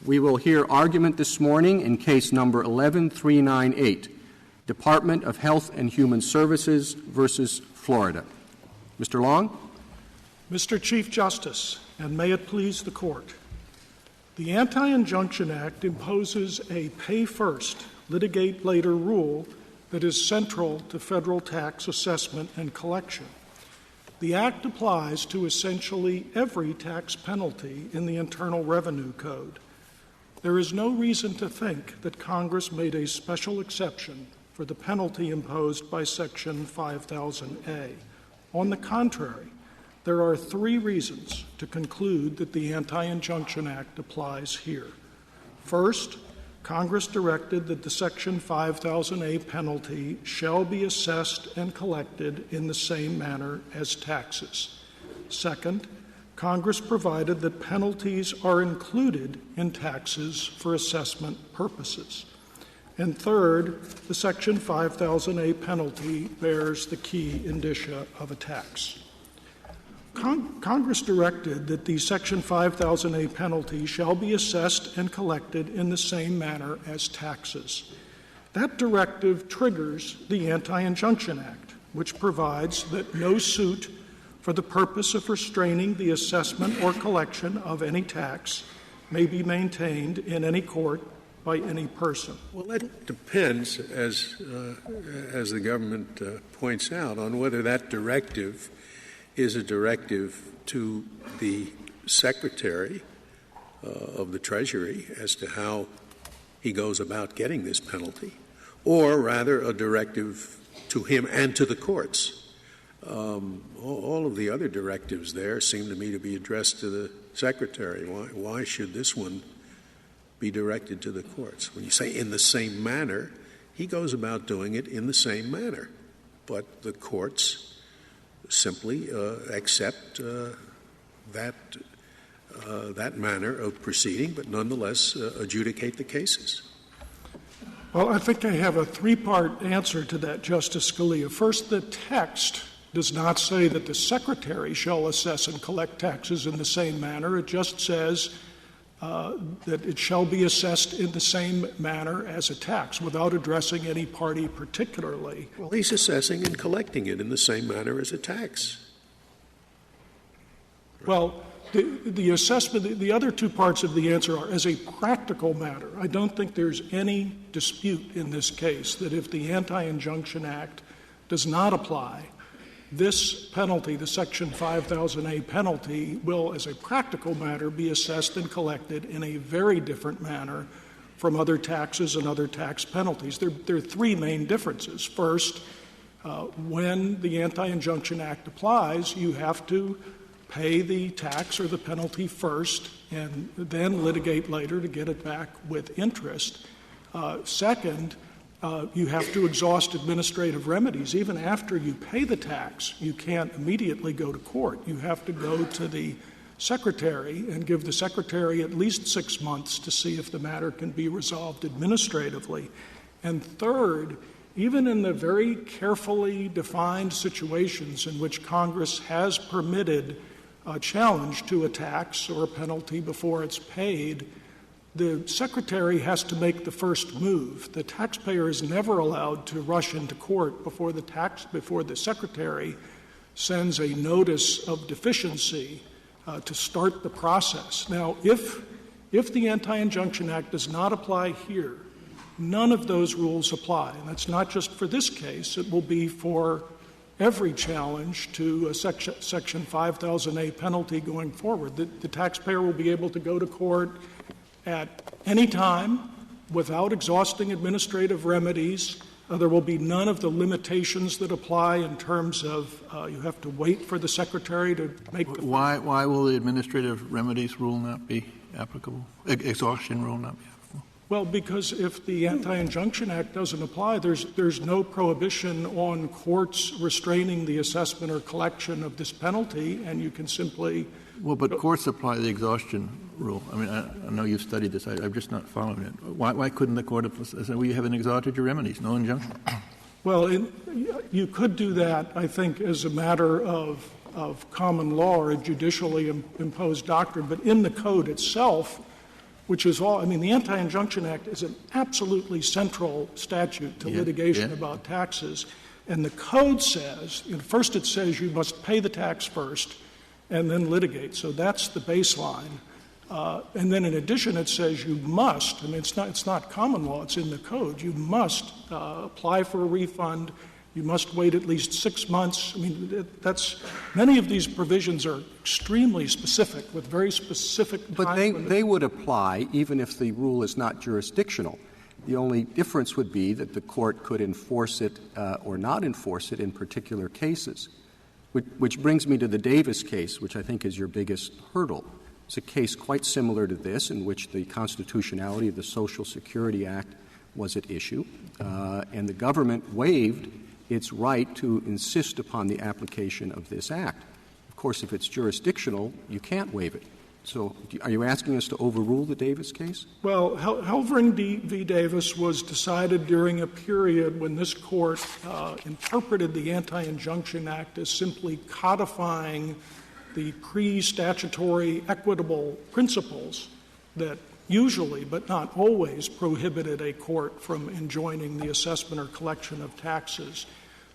We will hear argument this morning in case number 11398, Department of Health and Human Services versus Florida. Mr. Long? Mr. Chief Justice, and may it please the Court, the Anti-Injunction Act imposes a pay-first, litigate-later rule that is central to federal tax assessment and collection. The Act applies to essentially every tax penalty in the Internal Revenue Code. There is no reason to think that Congress made a special exception for the penalty imposed by Section 5000A. On the contrary, there are three reasons to conclude that the Anti-Injunction Act applies here. First, Congress directed that the Section 5000A penalty shall be assessed and collected in the same manner as taxes. Second, Congress provided that penalties are included in taxes for assessment purposes. And third, the Section 5000A penalty bears the key indicia of a tax. Congress directed that the Section 5000A penalty shall be assessed and collected in the same manner as taxes. That directive triggers the Anti-Injunction Act, which provides that no suit for the purpose of restraining the assessment or collection of any tax may be maintained in any court by any person. Well, that depends, as the government points out, on whether that directive is a directive to the Secretary of the Treasury as to how he goes about getting this penalty, or rather a directive to him and to the courts. All of the other directives there seem to me to be addressed to the Secretary. Why should this one be directed to the courts? When you say in the same manner, he goes about doing it in the same manner. But the courts simply accept that manner of proceeding, but nonetheless adjudicate the cases. Well, I think I have a three-part answer to that, Justice Scalia. First, the text does not say that the Secretary shall assess and collect taxes in the same manner. It just says that it shall be assessed in the same manner as a tax without addressing any party particularly. Well, he's assessing and collecting it in the same manner as a tax. Well, the assessment, the other two parts of the answer are, as a practical matter, I don't think there's any dispute in this case that if the Anti-Injunction Act does not apply, this penalty, the Section 5000A penalty, will, as a practical matter, be assessed and collected in a very different manner from other taxes and other tax penalties. There are three main differences. First, when the Anti-Injunction Act applies, you have to pay the tax or the penalty first and then litigate later to get it back with interest. Second, you have to exhaust administrative remedies. Even after you pay the tax, you can't immediately go to court. You have to go to the Secretary and give the Secretary at least 6 months to see if the matter can be resolved administratively. And third, even in the very carefully defined situations in which Congress has permitted a challenge to a tax or a penalty before it's paid, the Secretary has to make the first move. The taxpayer is never allowed to rush into court before the Secretary sends a notice of deficiency to start the process. Now, if the Anti-Injunction Act does not apply here, none of those rules apply. And that's not just for this case. It will be for every challenge to a Section 5000A penalty going forward. The taxpayer will be able to go to court at any time without exhausting administrative remedies. There will be none of the limitations that apply in terms of you have to wait for the Secretary to make the... Why will the administrative remedies rule not be applicable? Exhaustion rule not be applicable? Well, because if the Anti-Injunction Act doesn't apply, there's no prohibition on courts restraining the assessment or collection of this penalty, and you can simply... Well, but courts apply the exhaustion rule. I mean, I know you've studied this. I've just not followed it. Why couldn't the court have said, well, you haven't exhausted your remedies, no injunction? Well, you could do that, I think, as a matter of common law or a judicially imposed doctrine. But in the code itself, which is all, I mean, the Anti-Injunction Act is an absolutely central statute to litigation about taxes. And the code says, first it says you must pay the tax first and then litigate. So that's the baseline. And then in addition, it says you must, I mean, it's not common law, it's in the code. You must apply for a refund. You must wait at least 6 months. I mean, many of these provisions are extremely specific with very specific time But they would apply even if the rule is not jurisdictional. The only difference would be that the court could enforce it or not enforce it in particular cases, which brings me to the Davis case, which I think is your biggest hurdle. It's a case quite similar to this in which the constitutionality of the Social Security Act was at issue, and the government waived its right to insist upon the application of this act. Of course, if it's jurisdictional, you can't waive it. So are you asking us to overrule the Davis case? Well, Helvering v. Davis was decided during a period when this court interpreted the Anti-Injunction Act as simply codifying the pre-statutory equitable principles that usually, but not always, prohibited a court from enjoining the assessment or collection of taxes.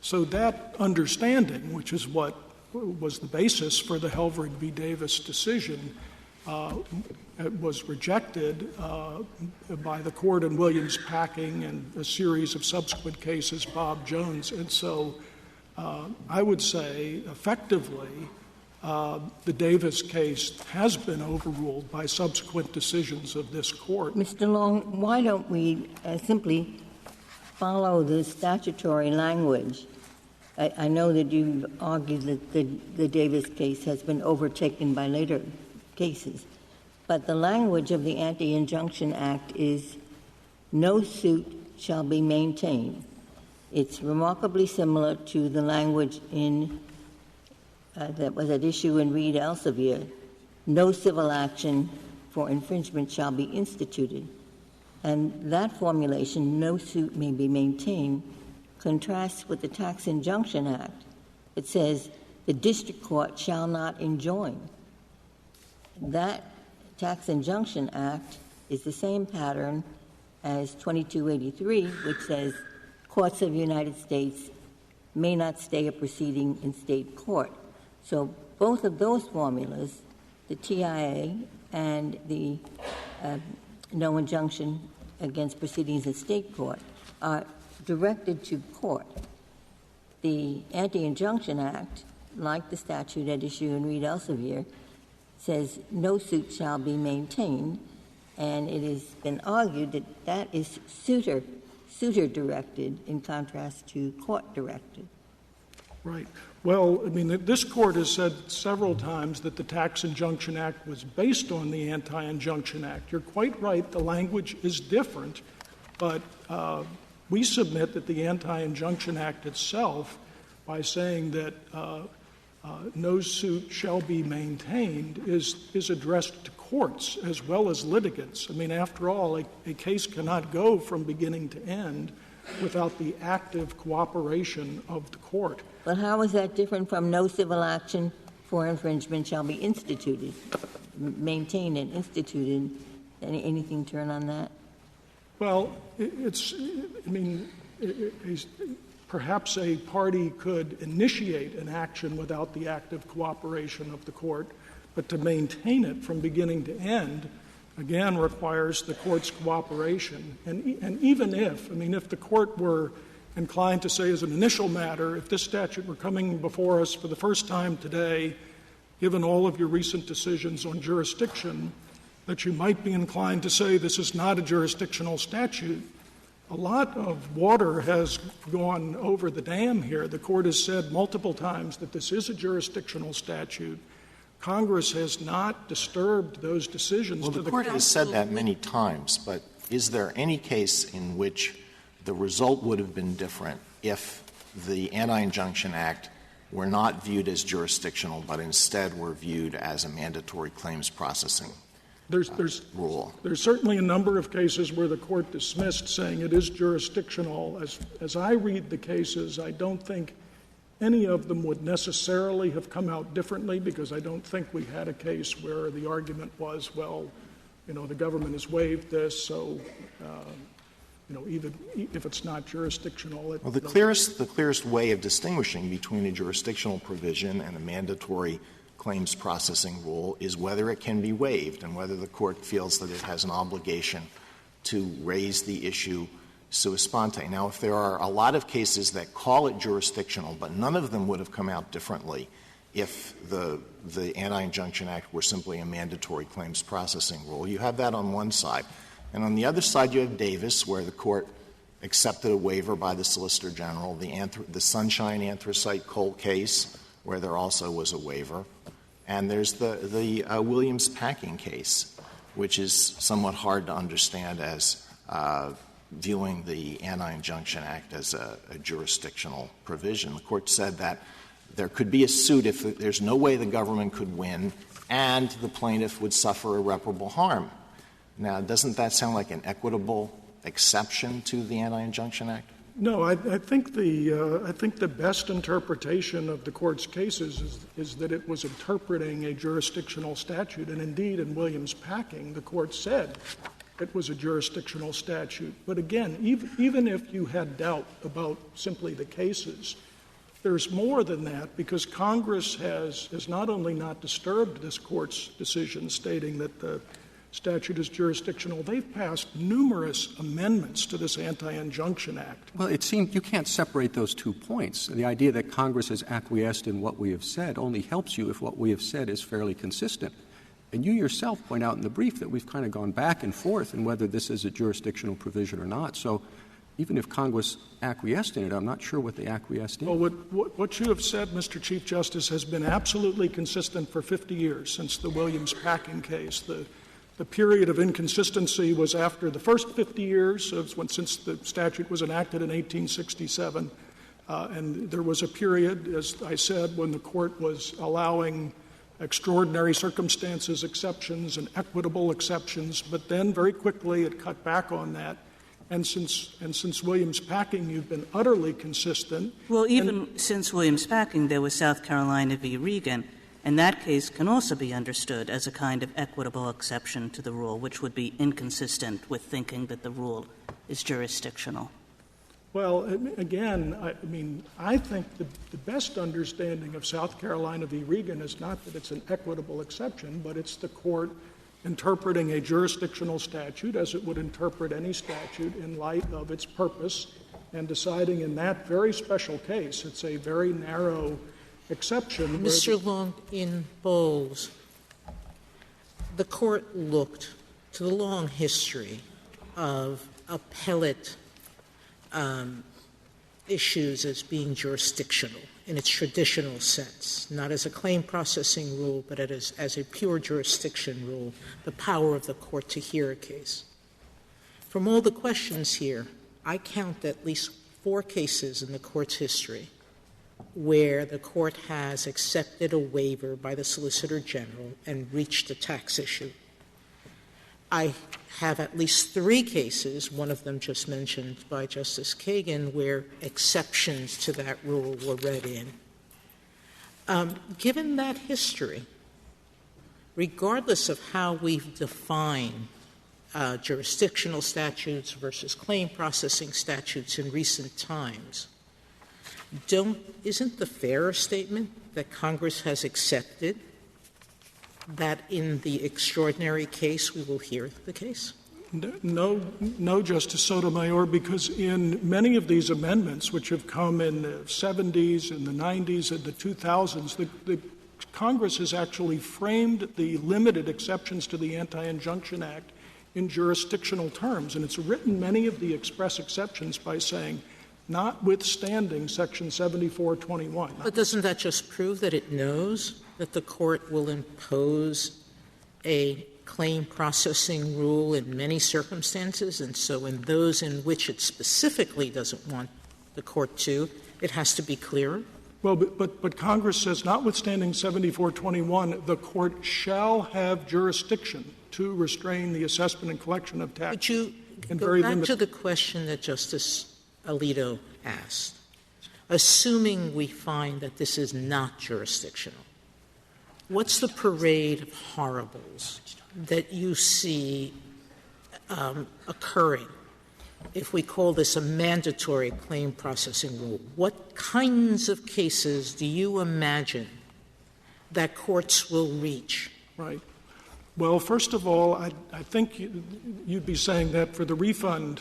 So that understanding, which is what was the basis for the Helvering v. Davis decision, was rejected by the court in Williams Packing and a series of subsequent cases, Bob Jones. And so I would say effectively the Davis case has been overruled by subsequent decisions of this court. Mr. Long, why don't we simply follow the statutory language? I know that you've argued that the Davis case has been overtaken by later cases, but the language of the Anti-Injunction Act is no suit shall be maintained. It's remarkably similar to the language in that was at issue in Reed Elsevier. No civil action for infringement shall be instituted. And that formulation, no suit may be maintained, contrasts with the Tax Injunction Act. It says the district court shall not enjoin. That Tax Injunction Act is the same pattern as 2283, which says courts of the United States may not stay a proceeding in state court. So both of those formulas, the TIA and the no injunction against proceedings in state court, are directed to court. The Anti-Injunction Act, like the statute at issue in Reed Elsevier, says no suit shall be maintained, and it has been argued that that is suitor-directed in contrast to court-directed. Right. Well, I mean, this court has said several times that the Tax Injunction Act was based on the Anti-Injunction Act. You're quite right. The language is different, but we submit that the Anti-Injunction Act itself, by saying that no suit shall be maintained, is addressed to courts as well as litigants. I mean, after all, a case cannot go from beginning to end without the active cooperation of the court. But how is that different from no civil action for infringement shall be instituted, maintained and instituted? Anything turn on that? Well, perhaps a party could initiate an action without the active cooperation of the court, but to maintain it from beginning to end, again, requires the court's cooperation. And even if the court were inclined to say as an initial matter, if this statute were coming before us for the first time today, given all of your recent decisions on jurisdiction, that you might be inclined to say this is not a jurisdictional statute. A lot of water has gone over the dam here. The court has said multiple times that this is a jurisdictional statute. Congress has not disturbed those decisions. Well, the court has said that many times, but is there any case in which the result would have been different if the Anti-Injunction Act were not viewed as jurisdictional, but instead were viewed as a mandatory claims processing rule? There's certainly a number of cases where the court dismissed, saying it is jurisdictional. As I read the cases, I don't think any of them would necessarily have come out differently, because I don't think we had a case where the argument was, well, the government has waived this, so, even if it's not jurisdictional. Well, the clearest way of distinguishing between a jurisdictional provision and a mandatory claims processing rule is whether it can be waived and whether the court feels that it has an obligation to raise the issue sua sponte. Now, if there are a lot of cases that call it jurisdictional, but none of them would have come out differently if the Anti-Injunction Act were simply a mandatory claims processing rule, you have that on one side. And on the other side, you have Davis, where the court accepted a waiver by the Solicitor General, the Sunshine Anthracite coal case, where there also was a waiver. And there's the Williams Packing case, which is somewhat hard to understand as viewing the Anti-Injunction Act as a jurisdictional provision. The court said that there could be a suit if there's no way the government could win and the plaintiff would suffer irreparable harm. Now, doesn't that sound like an equitable exception to the Anti-Injunction Act? No, I think the best interpretation of the court's cases is that it was interpreting a jurisdictional statute, and indeed in Williams Packing, the court said it was a jurisdictional statute. But again, even if you had doubt about simply the cases, there's more than that, because Congress has not only not disturbed this court's decision stating that the statute is jurisdictional, they've passed numerous amendments to this Anti-Injunction Act. Well, it seems you can't separate those 2 points. The idea that Congress has acquiesced in what we have said only helps you if what we have said is fairly consistent. And you yourself point out in the brief that we've kind of gone back and forth in whether this is a jurisdictional provision or not. So even if Congress acquiesced in it, I'm not sure what they acquiesced in. Well, what you have said, Mr. Chief Justice, has been absolutely consistent for 50 years since the Williams Packing case. The period of inconsistency was after the first 50 years, since the statute was enacted in 1867. And there was a period, as I said, when the court was allowing extraordinary circumstances exceptions and equitable exceptions, but then very quickly it cut back on that. And since Williams Packing, you've been utterly consistent. Well, even since Williams Packing, there was South Carolina v. Regan, and that case can also be understood as a kind of equitable exception to the rule, which would be inconsistent with thinking that the rule is jurisdictional. Well, again, I think the best understanding of South Carolina v. Regan is not that it's an equitable exception, but it's the court interpreting a jurisdictional statute as it would interpret any statute in light of its purpose and deciding in that very special case it's a very narrow exception. Mr. Long, in Bowles, the court looked to the long history of appellate issues as being jurisdictional in its traditional sense, not as a claim processing rule, but as a pure jurisdiction rule, the power of the court to hear a case. From all the questions here, I count at least 4 cases in the court's history where the court has accepted a waiver by the Solicitor General and reached a tax issue. I have at least 3 cases, one of them just mentioned by Justice Kagan, where exceptions to that rule were read in. Given that history, regardless of how we've defined jurisdictional statutes versus claim processing statutes in recent times, isn't the fairer statement that Congress has accepted that in the extraordinary case we will hear the case? No, Justice Sotomayor, because in many of these amendments, which have come in the 70s, in the 90s, and the 2000s, the Congress has actually framed the limited exceptions to the Anti-Injunction Act in jurisdictional terms, and it's written many of the express exceptions by saying, notwithstanding Section 7421. But doesn't that just prove that it knows that the court will impose a claim processing rule in many circumstances, and so in those in which it specifically doesn't want the court to, it has to be clearer? Well, but Congress says, notwithstanding 7421, the court shall have jurisdiction to restrain the assessment and collection of tax. Could you go back to the question that Justice Alito asked? Assuming we find that this is not jurisdictional, What's the parade of horribles that you see occurring if we call this a mandatory claim processing rule? What kinds of cases do you imagine that courts will reach? Right. Well, first of all, I think you'd be saying that for the refund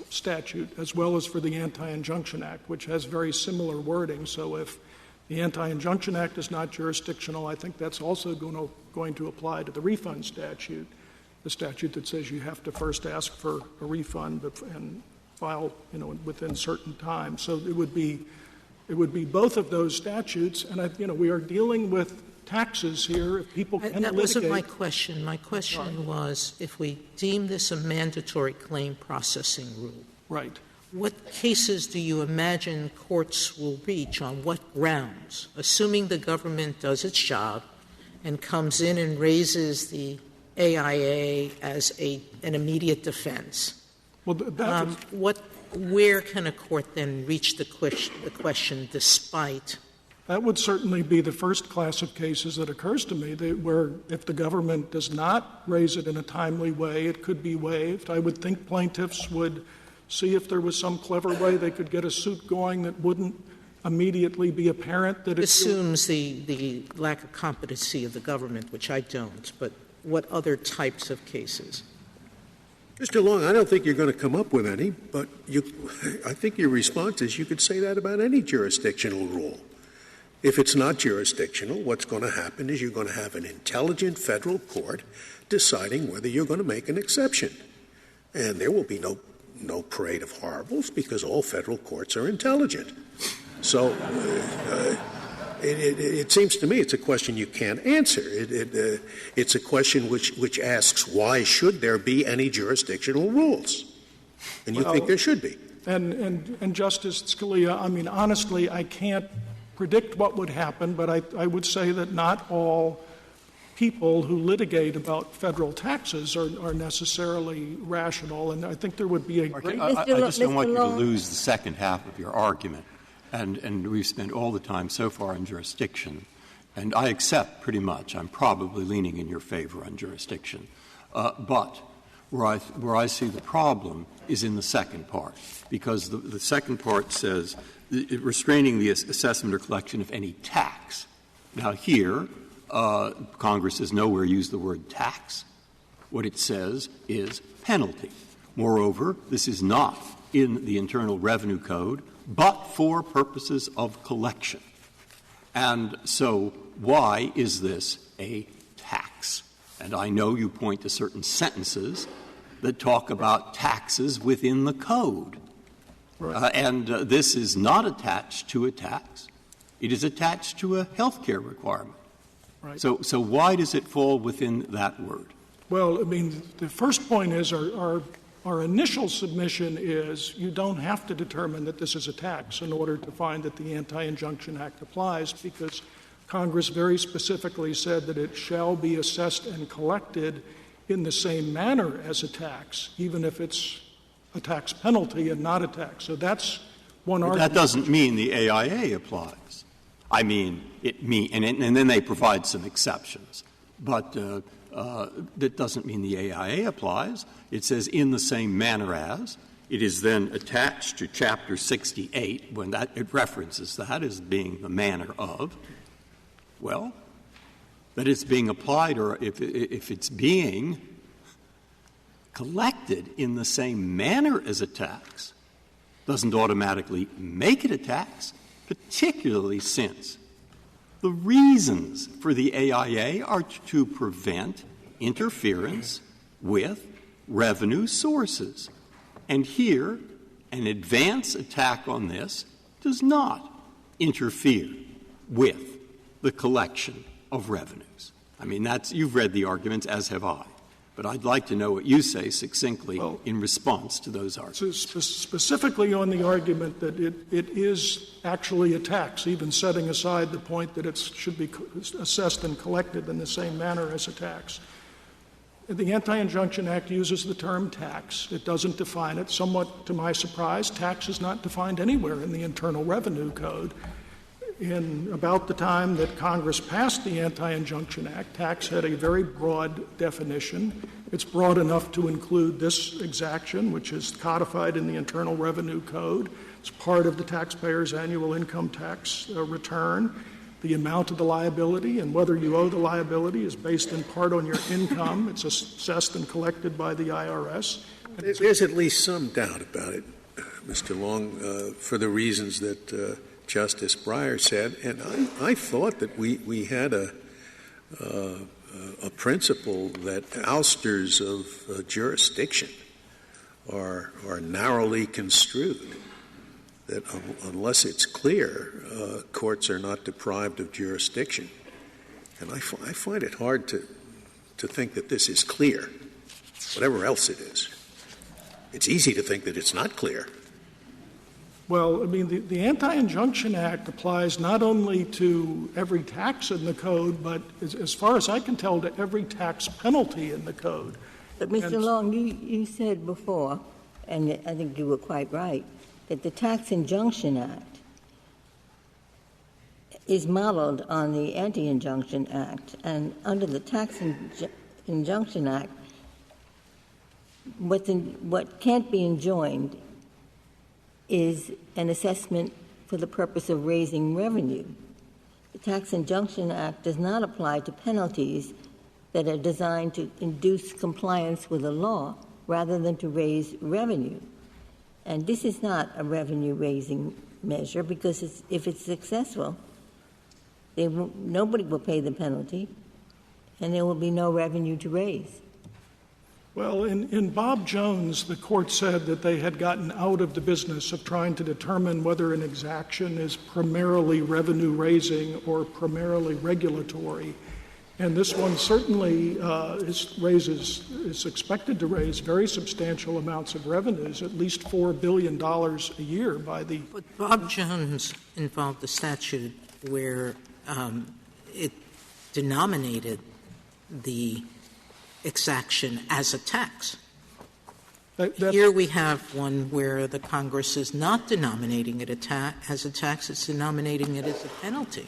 statute as well as for the Anti-Injunction Act, which has very similar wording. So if the Anti-Injunction Act is not jurisdictional, I think that's also going to apply to the refund statute, the statute that says you have to first ask for a refund and file, within certain time. So it would be both of those statutes, and we are dealing with taxes here. If people can that litigate. Wasn't my question. My question was, if we deem this a mandatory claim processing rule, right? What cases do you imagine courts will reach on what grounds, assuming the government does its job and comes in and raises the AIA as an immediate defense? Well, where can a court then reach the question despite? That would certainly be the first class of cases that occurs to me, where if the government does not raise it in a timely way, it could be waived. I would think plaintiffs would see if there was some clever way they could get a suit going that wouldn't immediately be apparent that it assumes the lack of competency of the government, which I don't, but what other types of cases? Mr. Long, I don't think you're going to come up with any, but I think your response is you could say that about any jurisdictional rule. If it's not jurisdictional, what's going to happen is you're going to have an intelligent federal court deciding whether you're going to make an exception. And there will be no parade of horribles because all federal courts are intelligent. So it seems to me it's a question you can't answer. It's a question which asks why should there be any jurisdictional rules? And you think there should be. And Justice Scalia, honestly, I can't predict what would happen, but I would say that not all people who litigate about federal taxes are necessarily rational, and I think there would be a great... I just don't want you to lose the second half of your argument, and we've spent all the time so far on jurisdiction, and I accept pretty much, I'm probably leaning in your favor on jurisdiction, but where I see the problem is in the second part, because the second part says restraining the assessment or collection of any tax. Now here, Congress has nowhere used the word tax. What it says is penalty. Moreover, this is not in the Internal Revenue Code, but for purposes of collection. And so why is this a tax? And I know you point to certain sentences that talk about taxes within the code. Right. And this is not attached to a tax. It is attached to a health care requirement. Right. So why does it fall within that word? Well, the first point is our initial submission is you don't have to determine that this is a tax in order to find that the Anti-Injunction Act applies, because Congress very specifically said that it shall be assessed and collected in the same manner as a tax, even if it's a tax penalty and not a tax. So that's one argument. That doesn't mean the AIA applies. and then they provide some exceptions. But that doesn't mean the AIA applies. It says in the same manner as. It is then attached to Chapter 68 when it references that as being the manner of. Well, that it's being applied, or if it's being collected in the same manner as a tax, doesn't automatically make it a tax, particularly since the reasons for the AIA are to prevent interference with revenue sources. And here, an advance attack on this does not interfere with the collection of revenues. You've read the arguments, as have I. But I'd like to know what you say succinctly in response to those arguments. Specifically on the argument that it is actually a tax, even setting aside the point that it should be assessed and collected in the same manner as a tax. The Anti-Injunction Act uses the term tax. It doesn't define it. Somewhat to my surprise, tax is not defined anywhere in the Internal Revenue Code. in about the time that Congress passed the Anti-Injunction Act, tax had a very broad definition. It's broad enough to include this exaction, which is codified in the Internal Revenue Code. It's part of the taxpayer's annual income tax return. The amount of the liability and whether you owe the liability is based in part on your income. It's assessed and collected by the IRS. There's at least some doubt about it, Mr. Long, for the reasons that Justice Breyer said. And I thought that we had a principle that ousters of jurisdiction are narrowly construed, that unless it's clear, courts are not deprived of jurisdiction. And I find it hard to think that this is clear, whatever else it is. It's easy to think that it's not clear. Well, I mean, the Anti-Injunction Act applies not only to every tax in the code, but as far as I can tell, to every tax penalty in the code. But, Mr. Long, you said before, and I think you were quite right, that the Tax Injunction Act is modeled on the Anti-Injunction Act. And under the Tax Injunction Act, what can't be enjoined is an assessment for the purpose of raising revenue. The Tax Injunction Act does not apply to penalties that are designed to induce compliance with a law rather than to raise revenue. And this is not a revenue-raising measure because if it's successful, nobody will pay the penalty and there will be no revenue to raise. Well, in Bob Jones, the court said that they had gotten out of the business of trying to determine whether an exaction is primarily revenue-raising or primarily regulatory. And this one certainly is expected to raise very substantial amounts of revenues, at least $4 billion a year by the... But Bob Jones involved a statute where it denominated the exaction as a tax. Here we have one where the Congress is not denominating it as a tax, it's denominating it as a penalty.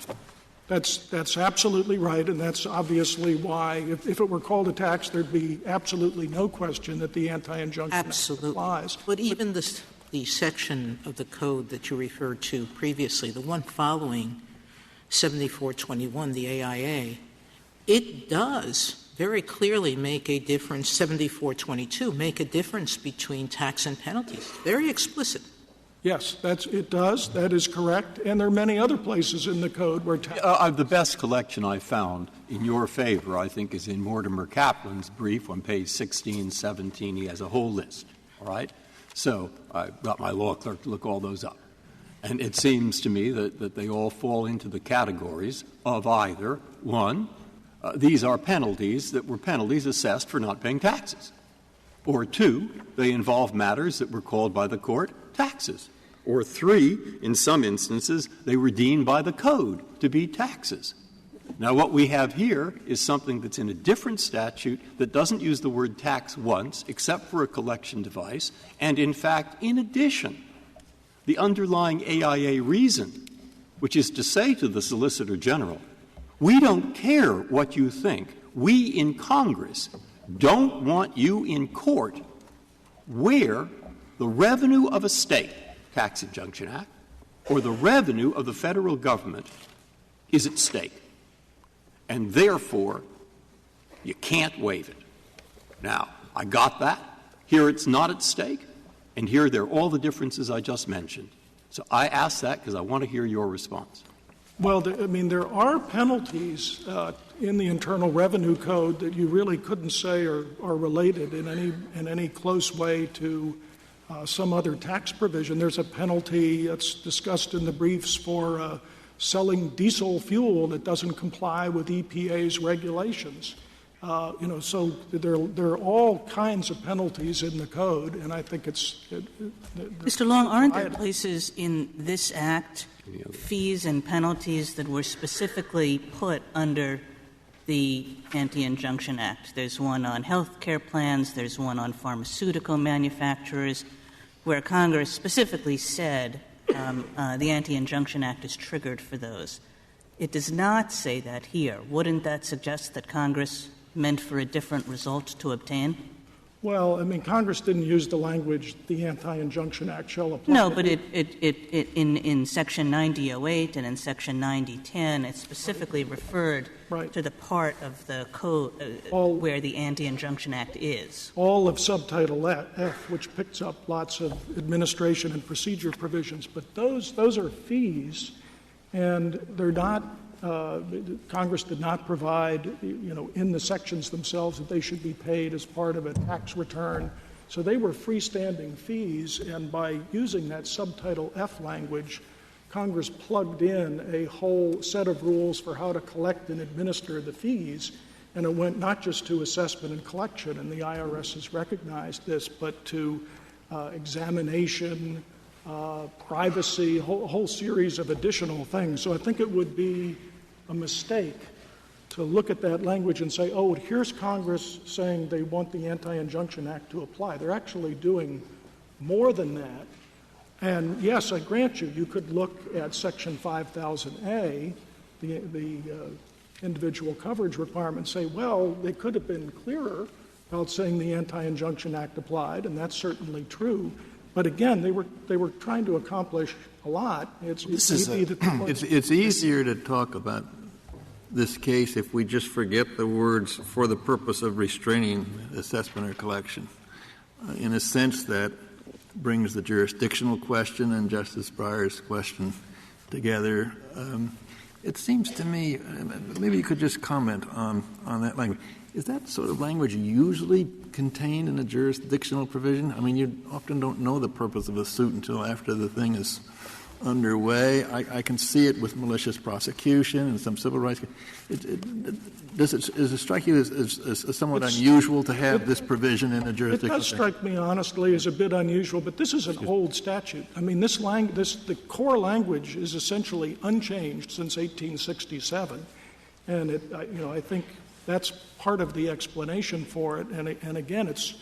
That's absolutely right, and that's obviously why, if it were called a tax, there'd be absolutely no question that the Anti-Injunction Act applies. But even the section of the code that you referred to previously, the one following 7421, the AIA, it does very clearly make a difference, 7422, make a difference between tax and penalties. Very explicit. Yes, it does. That is correct. And there are many other places in the code where the best collection I found in your favor, I think, is in Mortimer Kaplan's brief on page 16, 17. He has a whole list, all right? So I got my law clerk to look all those up. And it seems to me that they all fall into the categories of either, one, these are penalties that were penalties assessed for not paying taxes, or two, they involve matters that were called by the court taxes, or three, in some instances, they were deemed by the code to be taxes. Now, what we have here is something that's in a different statute that doesn't use the word tax once, except for a collection device, and in fact, in addition, the underlying AIA reason, which is to say to the Solicitor General, we don't care what you think. We in Congress don't want you in court where the revenue of a state, Tax Injunction Act, or the revenue of the federal government is at stake. And therefore, you can't waive it. Now, I got that. Here it's not at stake. And here there are all the differences I just mentioned. So I ask that because I want to hear your response. Well, there are penalties in the Internal Revenue Code that you really couldn't say are related in any close way to some other tax provision. There's a penalty that's discussed in the briefs for selling diesel fuel that doesn't comply with EPA's regulations. So there are all kinds of penalties in the code, and I think Mr. Long, aren't there places in this Act, fees and penalties that were specifically put under the Anti-Injunction Act? There's one on health care plans, there's one on pharmaceutical manufacturers, where Congress specifically said the Anti-Injunction Act is triggered for those. It does not say that here. Wouldn't that suggest that Congress meant for a different result to obtain? Well, I mean, Congress didn't use the language, the Anti-Injunction Act shall apply. No, but in Section 9008 and in Section 9010, it specifically referred to the part of the code where the Anti-Injunction Act is. All of Subtitle F, which picks up lots of administration and procedure provisions, but those are fees, and they're not Congress did not provide, in the sections themselves that they should be paid as part of a tax return. So they were freestanding fees, and by using that Subtitle F language, Congress plugged in a whole set of rules for how to collect and administer the fees, and it went not just to assessment and collection, and the IRS has recognized this, but to examination, privacy, a whole series of additional things. So I think it would be a mistake to look at that language and say, oh, here's Congress saying they want the Anti-Injunction Act to apply. They're actually doing more than that. And yes, I grant you could look at Section 5000A, the individual coverage requirement, and say, well, they could have been clearer about saying the Anti-Injunction Act applied, and that's certainly true. But again, they were trying to accomplish a lot. It's easier to talk about this case if we just forget the words "for the purpose of restraining assessment or collection." In a sense, that brings the jurisdictional question and Justice Breyer's question together. It seems to me, maybe you could just comment on that language. Is that sort of language usually contained in a jurisdictional provision? I mean, you often don't know the purpose of a suit until after the thing is underway. I can see it with malicious prosecution and some civil rights. Does it strike you as somewhat unusual to have this provision in a jurisdiction? It does strike me, honestly, as a bit unusual, but this is an old statute. I mean, the core language is essentially unchanged since 1867, and I think that's part of the explanation for it. And again, it's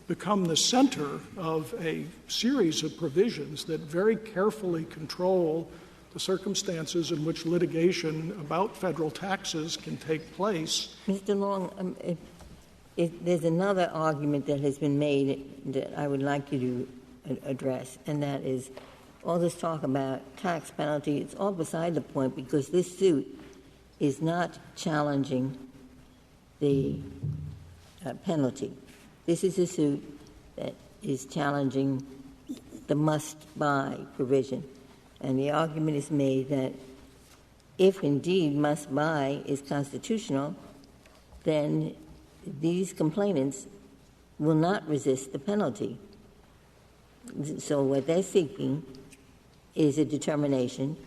become the center of a series of provisions that very carefully control the circumstances in which litigation about federal taxes can take place. Mr. Long, there's another argument that has been made that I would like you to address, and that is all this talk about tax penalty. It's all beside the point because this suit is not challenging the penalty. This is a suit that is challenging the must-buy provision. And the argument is made that if indeed must-buy is constitutional, then these complainants will not resist the penalty. So what they're seeking is a determination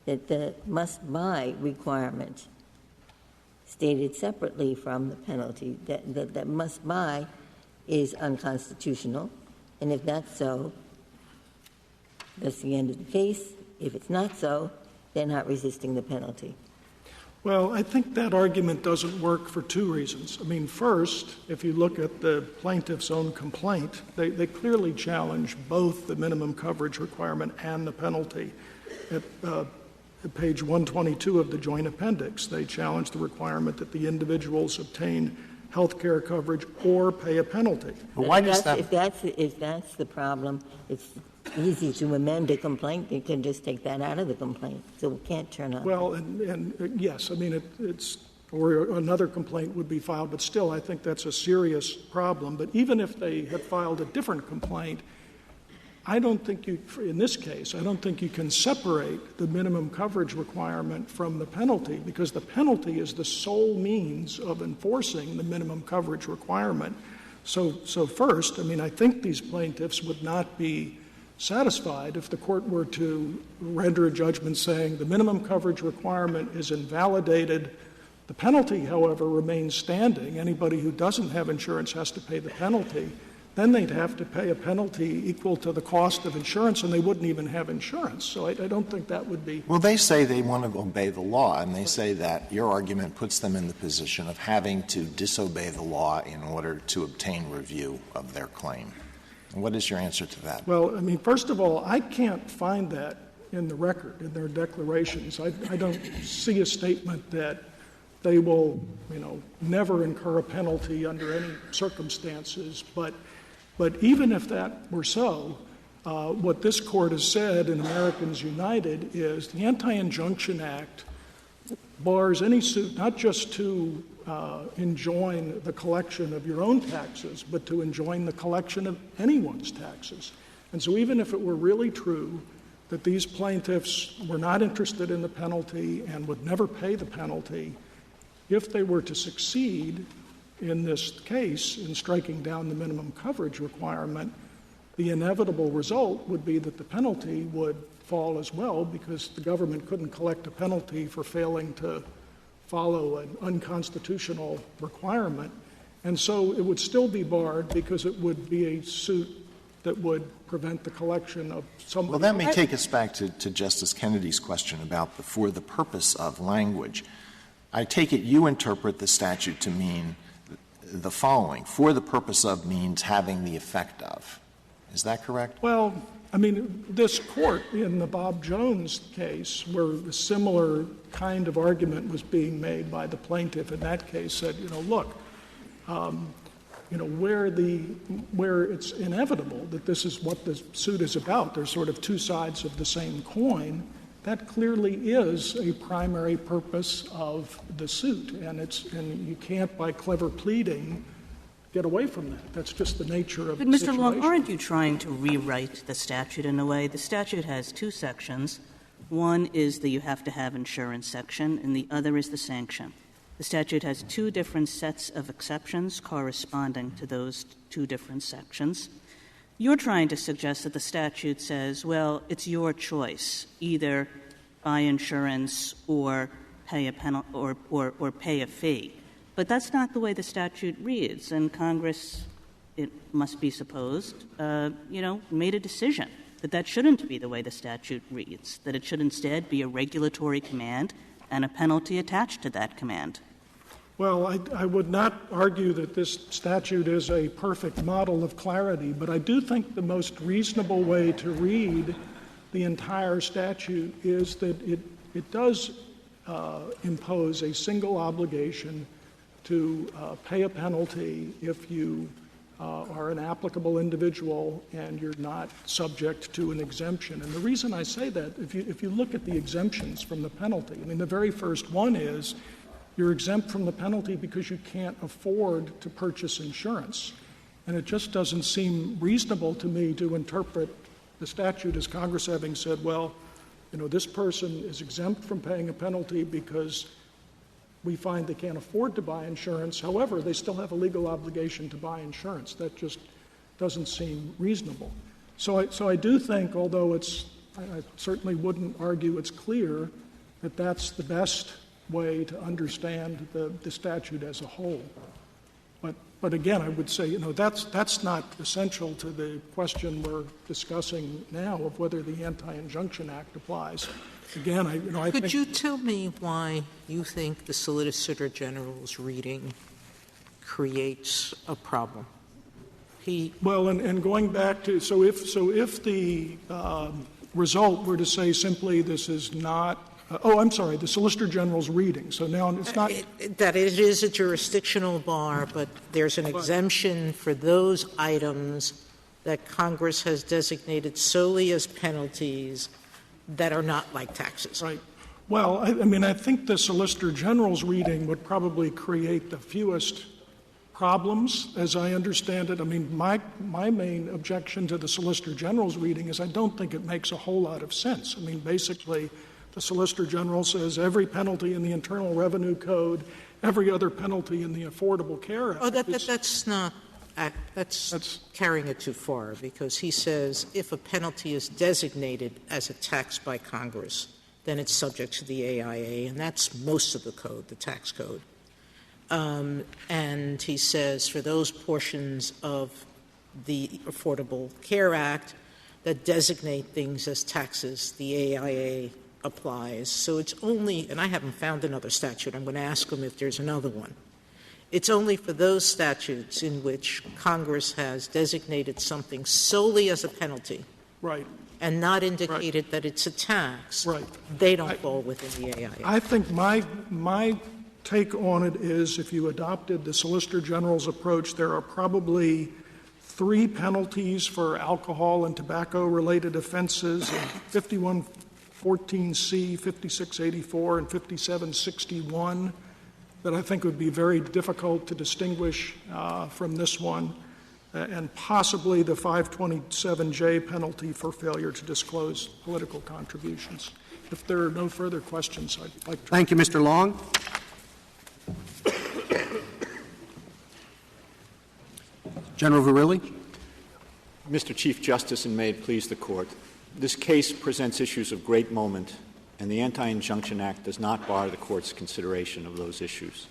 that the must-buy requirement, stated separately from the penalty, that must-buy is unconstitutional, and if that's so, that's the end of the case. If it's not so, they're not resisting the penalty. Well, I think that argument doesn't work for two reasons. I mean, first, if you look at the plaintiff's own complaint, they clearly challenge both the minimum coverage requirement and the penalty. At page 122 of the joint appendix, they challenge the requirement that the individuals obtain health care coverage or pay a penalty. But why does that? If that's the problem, it's easy to amend a complaint. You can just take that out of the complaint, so it can't turn on. Well, and yes, I mean, it's or another complaint would be filed, but still I think that's a serious problem. But even if they had filed a different complaint, I don't think in this case, I don't think you can separate the minimum coverage requirement from the penalty, because the penalty is the sole means of enforcing the minimum coverage requirement. So first, I mean, I think these plaintiffs would not be satisfied if the court were to render a judgment saying the minimum coverage requirement is invalidated. The penalty, however, remains standing. Anybody who doesn't have insurance has to pay the penalty. Then they'd have to pay a penalty equal to the cost of insurance, and they wouldn't even have insurance. So I don't think that would be. Well, they say they want to obey the law, and they say that your argument puts them in the position of having to disobey the law in order to obtain review of their claim. What is your answer to that? Well, I mean, first of all, I can't find that in the record, in their declarations. I don't see a statement that they will, never incur a penalty under any circumstances. But even if that were so, what this Court has said in Americans United is the Anti-Injunction Act bars any suit not just to enjoin the collection of your own taxes, but to enjoin the collection of anyone's taxes. And so even if it were really true that these plaintiffs were not interested in the penalty and would never pay the penalty, if they were to succeed in this case in striking down the minimum coverage requirement, the inevitable result would be that the penalty would fall as well, because the government couldn't collect a penalty for failing to follow an unconstitutional requirement. And so it would still be barred because it would be a suit that would prevent the collection of some. Well, that may take us back to Justice Kennedy's question about the for the purpose of language. I take it you interpret the statute to mean the following. For the purpose of means having the effect of. Is that correct? Well, I mean, this Court in the Bob Jones case, where a similar kind of argument was being made by the plaintiff in that case, said, look, where it's inevitable that this is what the suit is about, there's sort of two sides of the same coin, that clearly is a primary purpose of the suit. And you can't, by clever pleading, get away from that. That's just the nature of the situation. But, Mr. Long, aren't you trying to rewrite the statute in a way? The statute has two sections. One is the you have to have insurance section, and the other is the sanction. The statute has two different sets of exceptions corresponding to those two different sections. You're trying to suggest that the statute says, well, it's your choice, either buy insurance or pay a penalty or pay a fee. But that's not the way the statute reads, and Congress, it must be supposed, made a decision that shouldn't be the way the statute reads, that it should instead be a regulatory command and a penalty attached to that command. Well, I would not argue that this statute is a perfect model of clarity, but I do think the most reasonable way to read the entire statute is that it does impose a single obligation to pay a penalty if you are an applicable individual and you're not subject to an exemption. And the reason I say that, if you look at the exemptions from the penalty, I mean, the very first one is you're exempt from the penalty because you can't afford to purchase insurance. And it just doesn't seem reasonable to me to interpret the statute as Congress having said, well, this person is exempt from paying a penalty because we find they can't afford to buy insurance. However, they still have a legal obligation to buy insurance. That just doesn't seem reasonable. So I do think, although I certainly wouldn't argue it's clear, that that's the best way to understand the statute as a whole. But again, I would say, that's not essential to the question we're discussing now of whether the Anti-Injunction Act applies. Again, I think. Could you tell me why you think the Solicitor General's reading creates a problem? Well, and going back to if the result were to say simply this is not. The Solicitor General's reading. So now it's not that it is a jurisdictional bar, but there's an exemption for those items that Congress has designated solely as penalties that are not like taxes. Right. Well, I think the Solicitor General's reading would probably create the fewest problems, as I understand it. I mean, my main objection to the Solicitor General's reading is I don't think it makes a whole lot of sense. I mean, basically, the Solicitor General says every penalty in the Internal Revenue Code, every other penalty in the Affordable Care Act. That's carrying it too far, because he says if a penalty is designated as a tax by Congress, then it's subject to the AIA, and that's most of the code, the tax code. And he says for those portions of the Affordable Care Act that designate things as taxes, the AIA applies. So it's only, and I haven't found another statute. I'm going to ask him if there's another one. It's only for those statutes in which Congress has designated something solely as a penalty. Right. And not indicated that it's a tax. Right. They don't fall within the AIA. I think my take on it is if you adopted the Solicitor General's approach, there are probably 3 penalties for alcohol and tobacco-related offenses, 5114C, 5684, and 5761, that I think would be very difficult to distinguish from this one, and possibly the 527J penalty for failure to disclose political contributions. If there are no further questions, I'd like to. Thank you, Mr. Long. General Verrilli. Mr. Chief Justice, and may it please the Court, this case presents issues of great moment, and the Anti-Injunction Act does not bar the Court's consideration of those issues.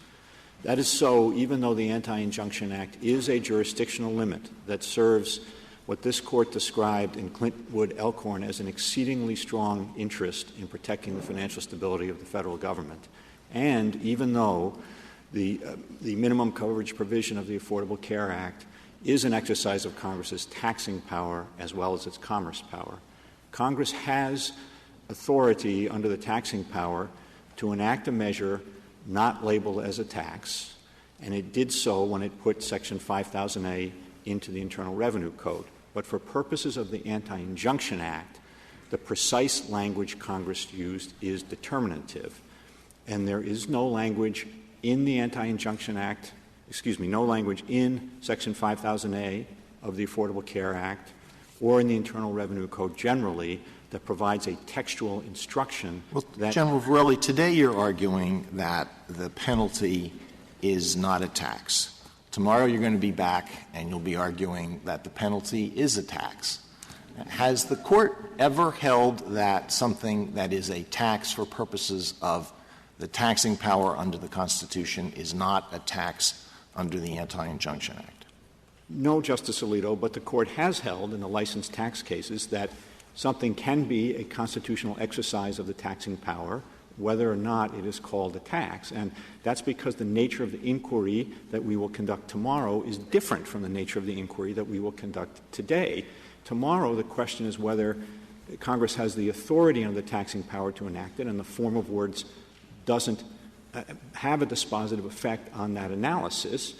That is so even though the Anti-Injunction Act is a jurisdictional limit that serves what this Court described in Clintwood-Elkhorn as an exceedingly strong interest in protecting the financial stability of the federal government, and even though the minimum coverage provision of the Affordable Care Act is an exercise of Congress's taxing power as well as its commerce power. Congress has authority under the taxing power to enact a measure not labeled as a tax, and it did so when it put Section 5000A into the Internal Revenue Code. But for purposes of the Anti-Injunction Act, the precise language Congress used is determinative, and there is no language in the Anti-Injunction Act no language in Section 5000A of the Affordable Care Act or in the Internal Revenue Code generally that provides a textual instruction. Well, General Verrilli, today you're arguing that the penalty is not a tax. Tomorrow you're going to be back and you'll be arguing that the penalty is a tax. Has the Court ever held that something that is a tax for purposes of the taxing power under the Constitution is not a tax under the Anti-Injunction Act? No, Justice Alito, but the Court has held in the licensed tax cases that something can be a constitutional exercise of the taxing power, whether or not it is called a tax. And that's because the nature of the inquiry that we will conduct tomorrow is different from the nature of the inquiry that we will conduct today. Tomorrow, the question is whether Congress has the authority under the taxing power to enact it, and the form of words doesn't have a dispositive effect on that analysis.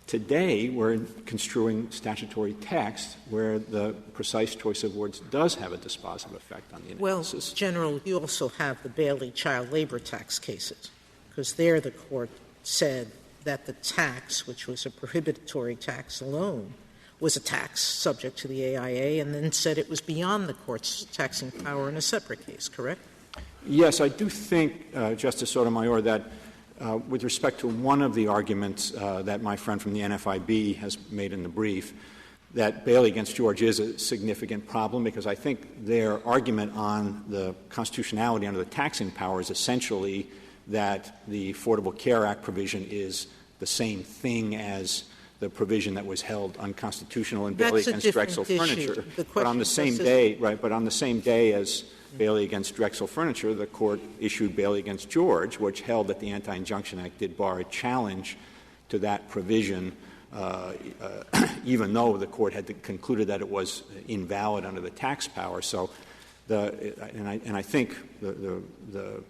Today, we're construing statutory text where the precise choice of words does have a dispositive effect on the analysis. Well, General, you also have the Bailey child labor tax cases, because there the Court said that the tax, which was a prohibitory tax alone, was a tax subject to the AIA, and then said it was beyond the Court's taxing power in a separate case, correct? Yes, I do think, Justice Sotomayor, that with respect to one of the arguments that my friend from the NFIB has made in the brief, that Bailey against George is a significant problem, because I think their argument on the constitutionality under the taxing power is essentially that the Affordable Care Act provision is the same thing as the provision that was held unconstitutional in Bailey against Drexel Furniture. But on the same day as Bailey against Drexel Furniture, the Court issued Bailey against George, which held that the Anti-Injunction Act did bar a challenge to that provision, even though the Court had concluded that it was invalid under the tax power. So, I think the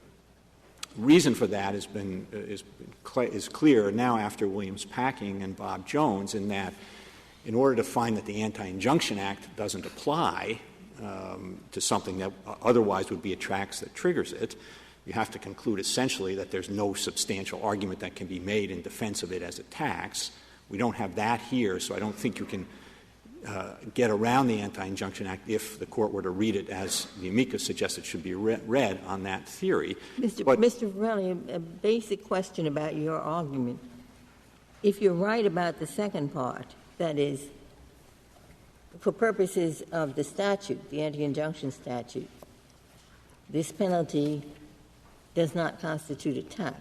reason for that is clear now after Williams-Packing and Bob Jones, in that in order to find that the Anti-Injunction Act doesn't apply to something that otherwise would be a tax that triggers it, you have to conclude essentially that there's no substantial argument that can be made in defense of it as a tax. We don't have that here, so I don't think you can get around the Anti-Injunction Act if the Court were to read it as the amicus suggests it should be read on that theory. Mr. Verrilli, a basic question about your argument. If you're right about the second part, that is, for purposes of the statute, the anti-injunction statute, this penalty does not constitute a tax,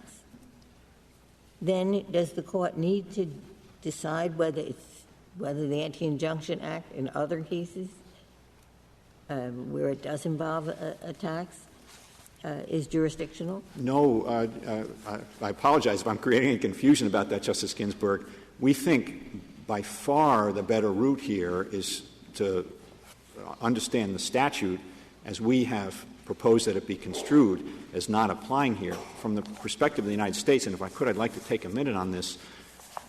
then does the Court need to decide whether the Anti-Injunction Act in other cases where it does involve a tax is jurisdictional? No. I apologize if I'm creating any confusion about that, Justice Ginsburg. We think by far the better route here is to understand the statute as we have proposed that it be construed as not applying here. From the perspective of the United States, and if I could, I'd like to take a minute on this,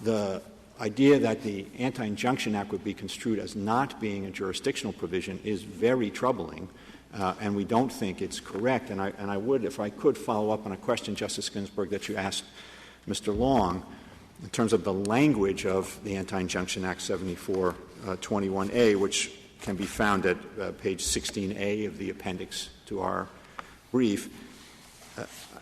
the idea that the Anti-Injunction Act would be construed as not being a jurisdictional provision is very troubling, and we don't think it's correct. And I would, if I could, follow up on a question, Justice Ginsburg, that you asked Mr. Long in terms of the language of the Anti-Injunction Act 7421A, which can be found at page 16A of the appendix to our brief.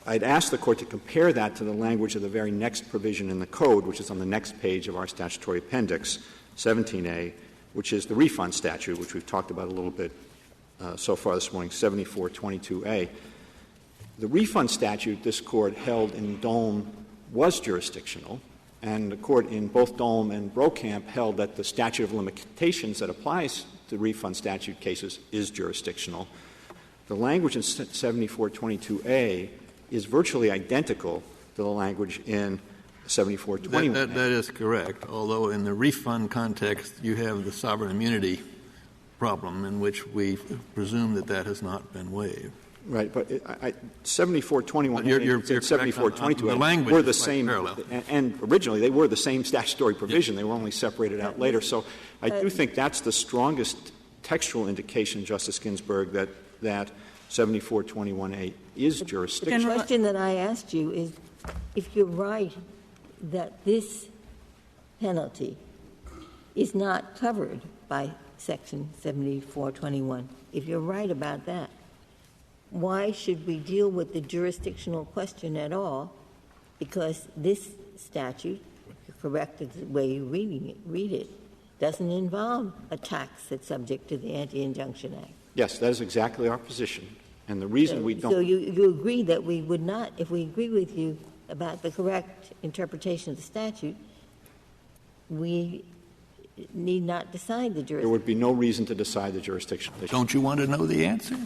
I'd ask the Court to compare that to the language of the very next provision in the Code, which is on the next page of our statutory appendix, 17A, which is the refund statute, which we've talked about a little bit so far this morning, 7422A. The refund statute this Court held in Dolm was jurisdictional, and the Court in both Dolm and Brokamp held that the statute of limitations that applies to refund statute cases is jurisdictional. The language in 7422A is virtually identical to the language in 7421. That is correct, although in the refund context you have the sovereign immunity problem in which we presume that has not been waived. Right, but 7421 you're 7422 the language were the same, and originally they were the same statutory provision. They were only separated out later. So I do think that's the strongest textual indication, Justice Ginsburg, that 7421A is jurisdictional. The question that I asked you is, if you're right that this penalty is not covered by Section 7421, if you're right about that, why should we deal with the jurisdictional question at all? Because this statute, correct the way you read it, doesn't involve a tax that's subject to the Anti-Injunction Act. Yes, that is exactly our position. And the reason we don't... So you agree that we would not, if we agree with you about the correct interpretation of the statute, we need not decide the jurisdiction. There would be no reason to decide the jurisdiction. Don't you want to know the answer?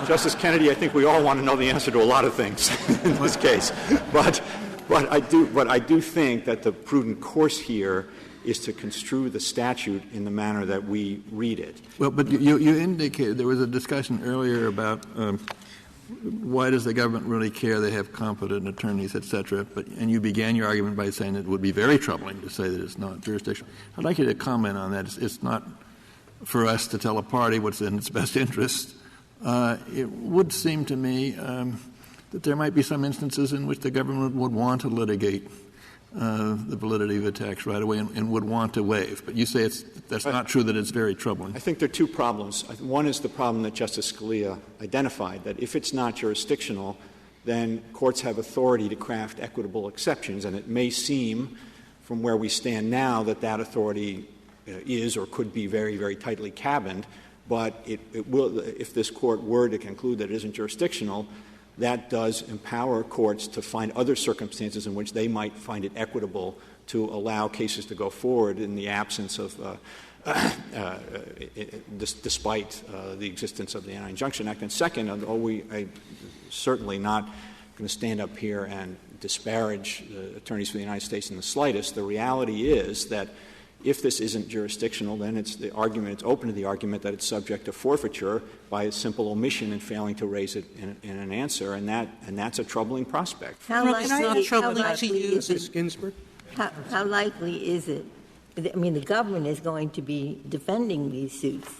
Justice Kennedy, I think we all want to know the answer to a lot of things in this case. But I do think that the prudent course here is to construe the statute in the manner that we read it. Well, but you indicated there was a discussion earlier about why does the government really care? They have competent attorneys, et cetera. And you began your argument by saying it would be very troubling to say that it's not jurisdictional. I'd like you to comment on that. It's not for us to tell a party what's in its best interest. It would seem to me that there might be some instances in which the government would want to litigate the validity of a tax right away and would want to waive. But you say that's not true, that it's very troubling. I think there are two problems. One is the problem that Justice Scalia identified, that if it's not jurisdictional, then courts have authority to craft equitable exceptions, and it may seem from where we stand now that authority is or could be very, very tightly cabined, but it will, if this Court were to conclude that it isn't jurisdictional, that does empower courts to find other circumstances in which they might find it equitable to allow cases to go forward in the absence of, despite the existence of the Anti-Injunction Act. And second, although I'm certainly not going to stand up here and disparage the attorneys for the United States in the slightest, the reality is that if this isn't jurisdictional, then it's open to the argument that it's subject to forfeiture by a simple omission and failing to raise it in an answer, and that's a troubling prospect. How likely is it? I mean, the government is going to be defending these suits.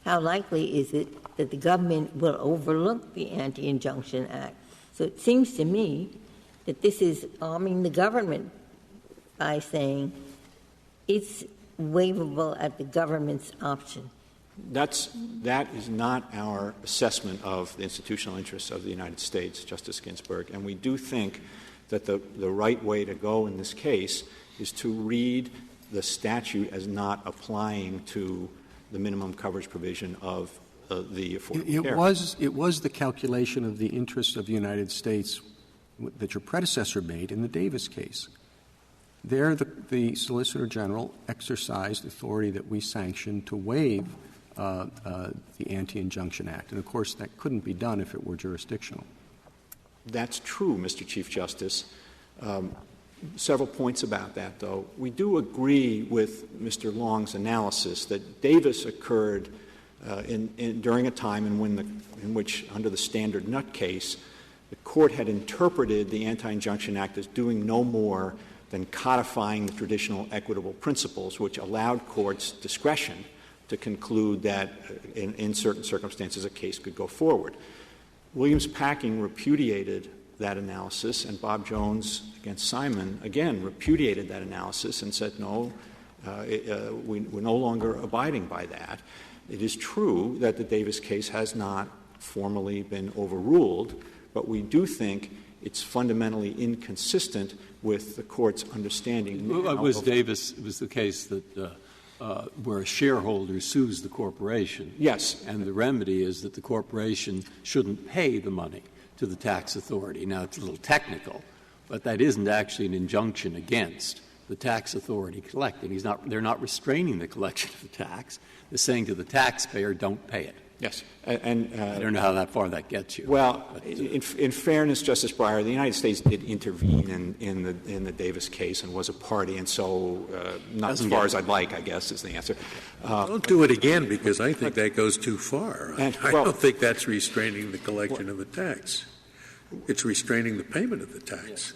How likely is it that the government will overlook the Anti-Injunction Act? So it seems to me that this is arming the government by saying it's waivable at the government's option. That is not our assessment of the institutional interests of the United States, Justice Ginsburg, and we do think that the right way to go in this case is to read the statute as not applying to the minimum coverage provision of the Affordable Care Act. It was the calculation of the interests of the United States that your predecessor made in the Davis case. There, the Solicitor General exercised authority that we sanctioned to waive the Anti-Injunction Act. And, of course, that couldn't be done if it were jurisdictional. That's true, Mr. Chief Justice. Several points about that, though. We do agree with Mr. Long's analysis that Davis occurred during a time in which, under the Standard Nut case, the Court had interpreted the Anti-Injunction Act as doing no more than codifying the traditional equitable principles, which allowed courts discretion to conclude that in certain circumstances a case could go forward. Williams Packing repudiated that analysis, and Bob Jones against Simon, again, repudiated that analysis and said, no, we're no longer abiding by that. It is true that the Davis case has not formally been overruled, but we do think it's fundamentally inconsistent with the Court's understanding. Davis was the case that where a shareholder sues the corporation. Yes. And the remedy is that the corporation shouldn't pay the money to the tax authority. Now, it's a little technical, but that isn't actually an injunction against the tax authority collecting. They're not restraining the collection of the tax. They're saying to the taxpayer, don't pay it. Yes. And I don't know how far that gets you. Well, in fairness, Justice Breyer, the United States did intervene in the Davis case and was a party, and so not as far as I'd like, I guess, is the answer. Don't do it again, because I think that goes too far. I don't think that's restraining the collection of the tax. It's restraining the payment of the tax.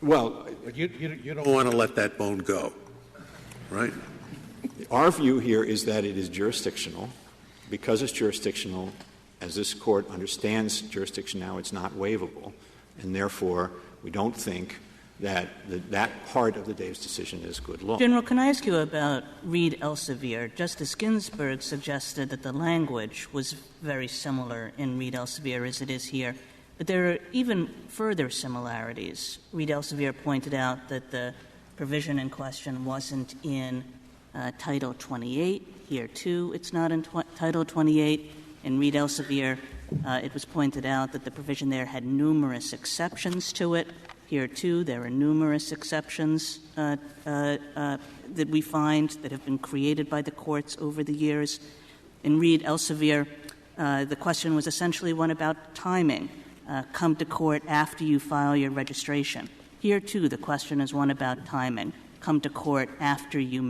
Well, but you don't want to let that bone go, right? Our view here is that it is jurisdictional. Because it's jurisdictional, as this Court understands jurisdiction now, it's not waivable, and therefore we don't think that that part of the Davis decision is good law. General, can I ask you about Reed Elsevier? Justice Ginsburg suggested that the language was very similar in Reed Elsevier as it is here, but there are even further similarities. Reed Elsevier pointed out that the provision in question wasn't in Title 28. Here, too, it's not in Title 28. In Reed Elsevier, it was pointed out that the provision there had numerous exceptions to it. Here, too, there are numerous exceptions that we find that have been created by the courts over the years. In Reed Elsevier, the question was essentially one about timing. Come to court after you file your registration. Here, too, the question is one about timing. Come to court after you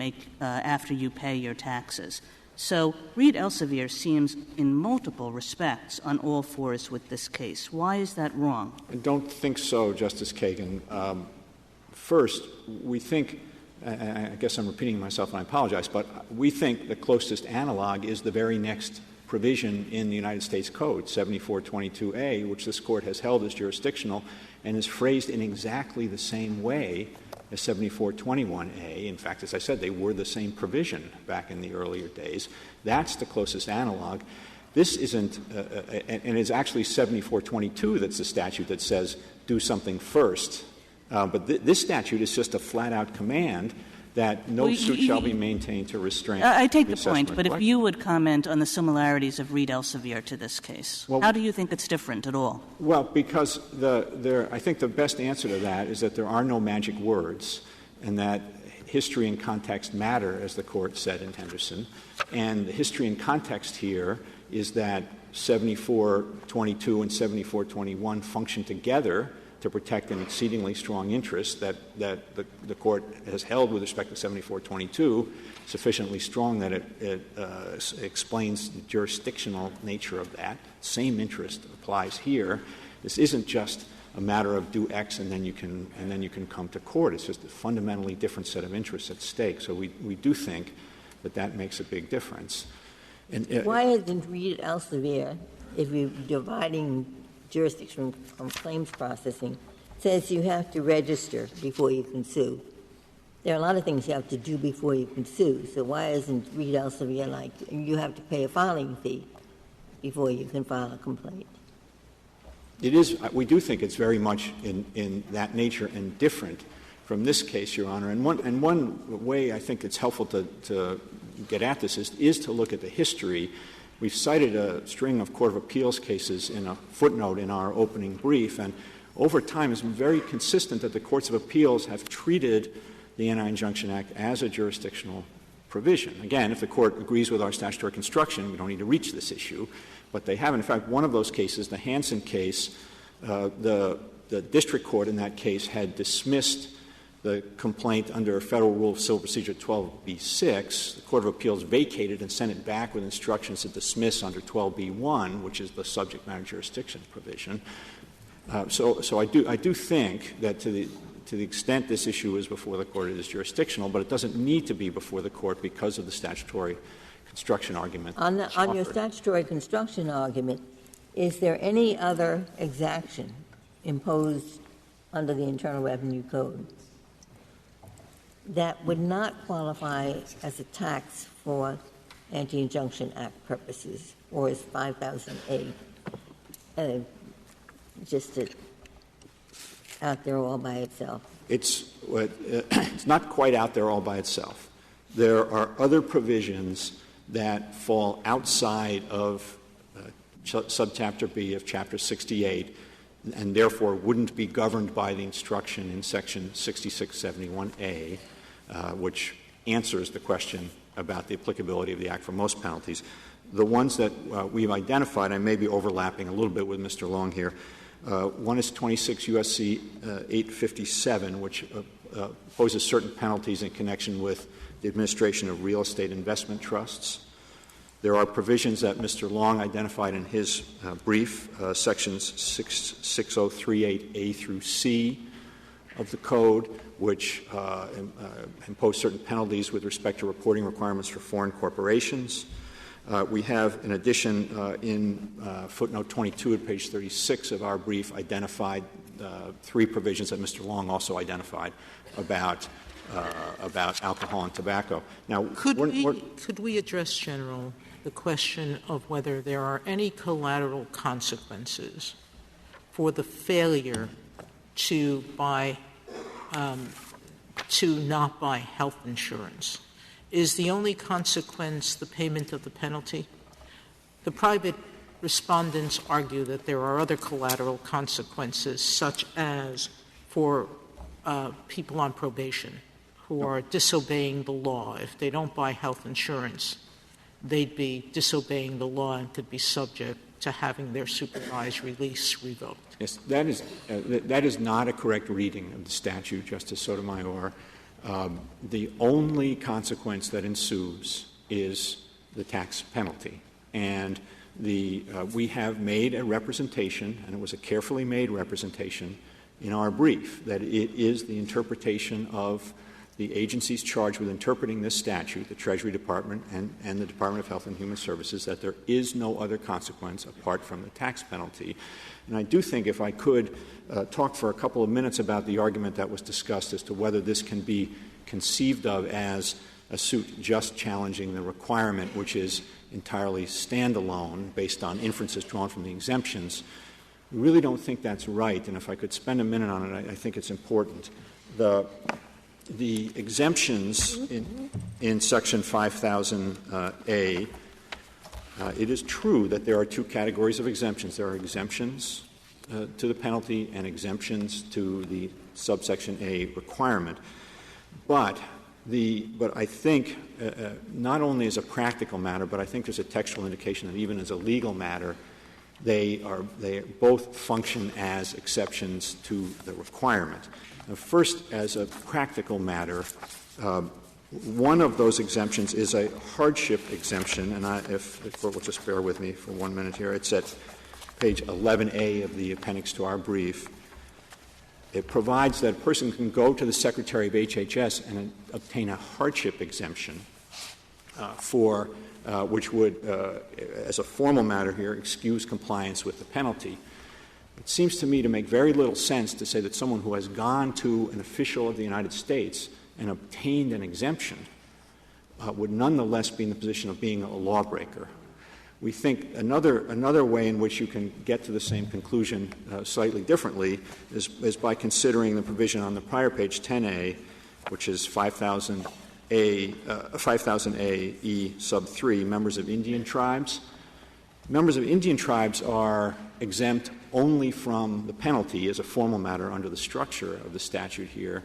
pay your taxes. So Reed Elsevier seems in multiple respects on all fours with this case. Why is that wrong? I don't think so, Justice Kagan. First, we think — I guess I'm repeating myself and I apologize — but we think the closest analog is the very next provision in the United States Code, 7422A, which this Court has held as jurisdictional and is phrased in exactly the same way as 7421A. In fact, as I said, they were the same provision back in the earlier days. That's the closest analog. This isn't and it's actually 7422 that's the statute that says do something first. But this statute is just a flat-out command that no suit shall be maintained to restrain. I take the point, but if you would comment on the similarities of Reed Elsevier to this case, how do you think it's different at all? Well, because I think the best answer to that is that there are no magic words, and that history and context matter, as the Court said in Henderson. And the history and context here is that 7422 and 7421 function together to protect an exceedingly strong interest that the Court has held with respect to 7422, sufficiently strong that it explains the jurisdictional nature of that. Same interest applies here. This isn't just a matter of do X and then you can come to court. It's just a fundamentally different set of interests at stake. So we do think that makes a big difference. And why isn't Reed Elsevier, if you're dividing jurisdiction from claims processing, says you have to register before you can sue? There are a lot of things you have to do before you can sue. So why isn't Reed Elsevier like you have to pay a filing fee before you can file a complaint? It is. We do think it's very much in that nature and different from this case, Your Honor. And one way I think it's helpful to get at this is to look at the history. We've cited a string of Court of Appeals cases in a footnote in our opening brief, and over time it's been very consistent that the Courts of Appeals have treated the Anti-Injunction Act as a jurisdictional provision. Again, if the Court agrees with our statutory construction, we don't need to reach this issue, but they haven't. In fact, one of those cases, the Hansen case, the district court in that case had dismissed the complaint under Federal Rule of Civil Procedure 12b-6. The Court of Appeals vacated and sent it back with instructions to dismiss under 12b-1, which is the subject matter jurisdiction provision. So I do think that to the extent this issue is before the Court, it is jurisdictional, but it doesn't need to be before the Court because of the statutory construction argument. On your statutory construction argument, is there any other exaction imposed under the Internal Revenue Code that would not qualify as a tax for Anti-Injunction Act purposes, or is 5000A just out there all by itself? It's not quite out there all by itself. There are other provisions that fall outside of subchapter B of Chapter 68 and therefore wouldn't be governed by the instruction in Section 6671A, which answers the question about the applicability of the Act for most penalties. The ones that we've identified, I may be overlapping a little bit with Mr. Long here. One is 26 U.S.C. 857, which poses certain penalties in connection with the administration of real estate investment trusts. There are provisions that Mr. Long identified in his brief, sections 6038A through C of the Code, which impose certain penalties with respect to reporting requirements for foreign corporations. We have, in addition, in footnote 22 at page 36 of our brief, identified three provisions that Mr. Long also identified about alcohol and tobacco. Now, could we address, General, the question of whether there are any collateral consequences for the failure to not buy health insurance? Is the only consequence the payment of the penalty? The private respondents argue that there are other collateral consequences, such as for people on probation who are disobeying the law. If they don't buy health insurance, they'd be disobeying the law and could be subject to having their supervised release revoked. Yes, that is not a correct reading of the statute, Justice Sotomayor. The only consequence that ensues is the tax penalty. And we have made a representation, and it was a carefully made representation in our brief, that it is the interpretation of the agencies charged with interpreting this statute, the Treasury Department and the Department of Health and Human Services, that there is no other consequence apart from the tax penalty. And I do think, if I could talk for a couple of minutes about the argument that was discussed as to whether this can be conceived of as a suit just challenging the requirement, which is entirely standalone based on inferences drawn from the exemptions, we really don't think that's right. And if I could spend a minute on it, I think it's important. The exemptions in Section 5000A, it is true that there are two categories of exemptions. There are exemptions to the penalty and exemptions to the subsection A requirement. But I think not only as a practical matter, but I think there's a textual indication that even as a legal matter, they both function as exceptions to the requirement. Now, first, as a practical matter, one of those exemptions is a hardship exemption, and if the Court will just bear with me for 1 minute here, it's at page 11A of the appendix to our brief. It provides that a person can go to the Secretary of HHS and obtain a hardship exemption which would, as a formal matter here, excuse compliance with the penalty. It seems to me to make very little sense to say that someone who has gone to an official of the United States and obtained an exemption would nonetheless be in the position of being a lawbreaker. We think another way in which you can get to the same conclusion slightly differently is by considering the provision on the prior page 10A, which is 5000A sub 3, members of Indian tribes. Members of Indian tribes are exempt only from the penalty as a formal matter under the structure of the statute here.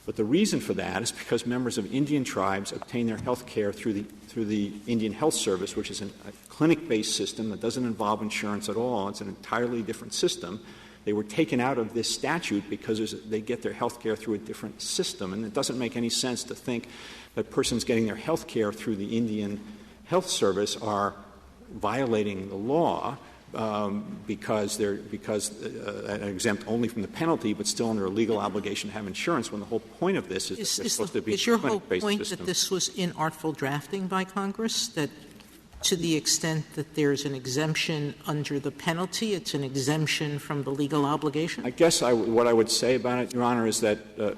But the reason for that is because members of Indian tribes obtain their health care through the Indian Health Service, which is a clinic-based system that doesn't involve insurance at all. It's an entirely different system. They were taken out of this statute because they get their health care through a different system. And it doesn't make any sense to think that persons getting their health care through the Indian Health Service are violating the law because they're exempt only from the penalty, but still under a legal obligation to have insurance, when the whole point of this is that they're supposed to be a Is your whole clinic-based point system. that this was inartful drafting by Congress, that to the extent that there's an exemption under the penalty, it's an exemption from the legal obligation? I guess what I would say about it, Your Honor, is that the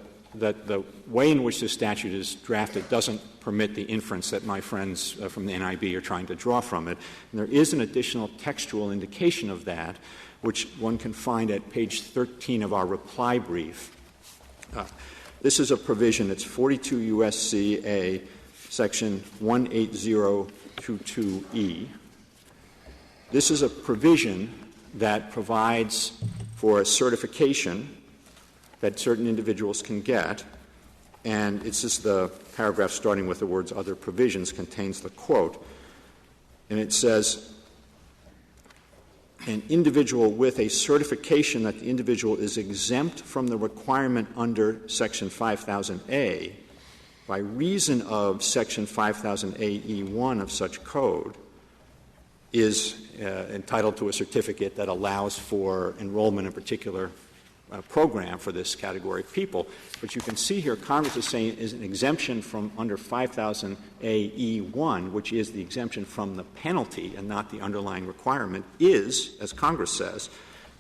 way in which this statute is drafted doesn't permit the inference that my friends from the NIB are trying to draw from it. And there is an additional textual indication of that, which one can find at page 13 of our reply brief. This is a provision. It's 42 U.S.C. A, section 18022E. This is a provision that provides for a certification that certain individuals can get, and it's just the paragraph starting with the words "other provisions" contains the quote, and it says, an individual with a certification that the individual is exempt from the requirement under Section 5000A by reason of Section 5000A(e)(1) of such code is entitled to a certificate that allows for enrollment in a particular program for this category of people. But you can see here Congress is saying is an exemption from under 5000A(e)(1, which is the exemption from the penalty and not the underlying requirement, is, as Congress says,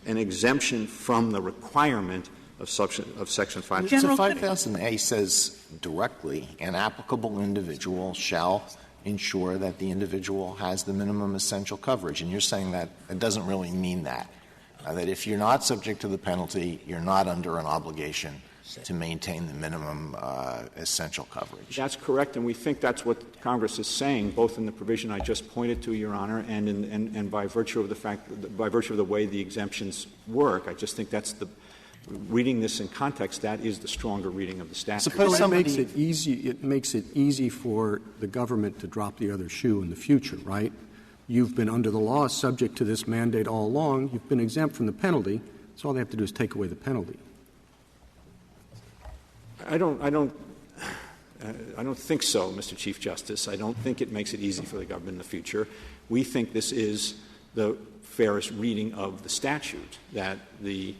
an exemption from the requirement of Section 5000. So 5000A says directly an applicable individual shall ensure that the individual has the minimum essential coverage. And you're saying that it doesn't really mean that. That if you're not subject to the penalty, you're not under an obligation to maintain the minimum essential coverage. That's correct, and we think that's what Congress is saying, both in the provision I just pointed to, Your Honor, and by virtue of the way the exemptions work. I just think that's reading this in context, that is the stronger reading of the statute. Suppose it makes it easy for the government to drop the other shoe in the future, right? You've been under the law, subject to this mandate all along. You've been exempt from the penalty. So all they have to do is take away the penalty. I don't think so, Mr. Chief Justice. I don't think it makes it easy for the government in the future. We think this is the fairest reading of the statute, and you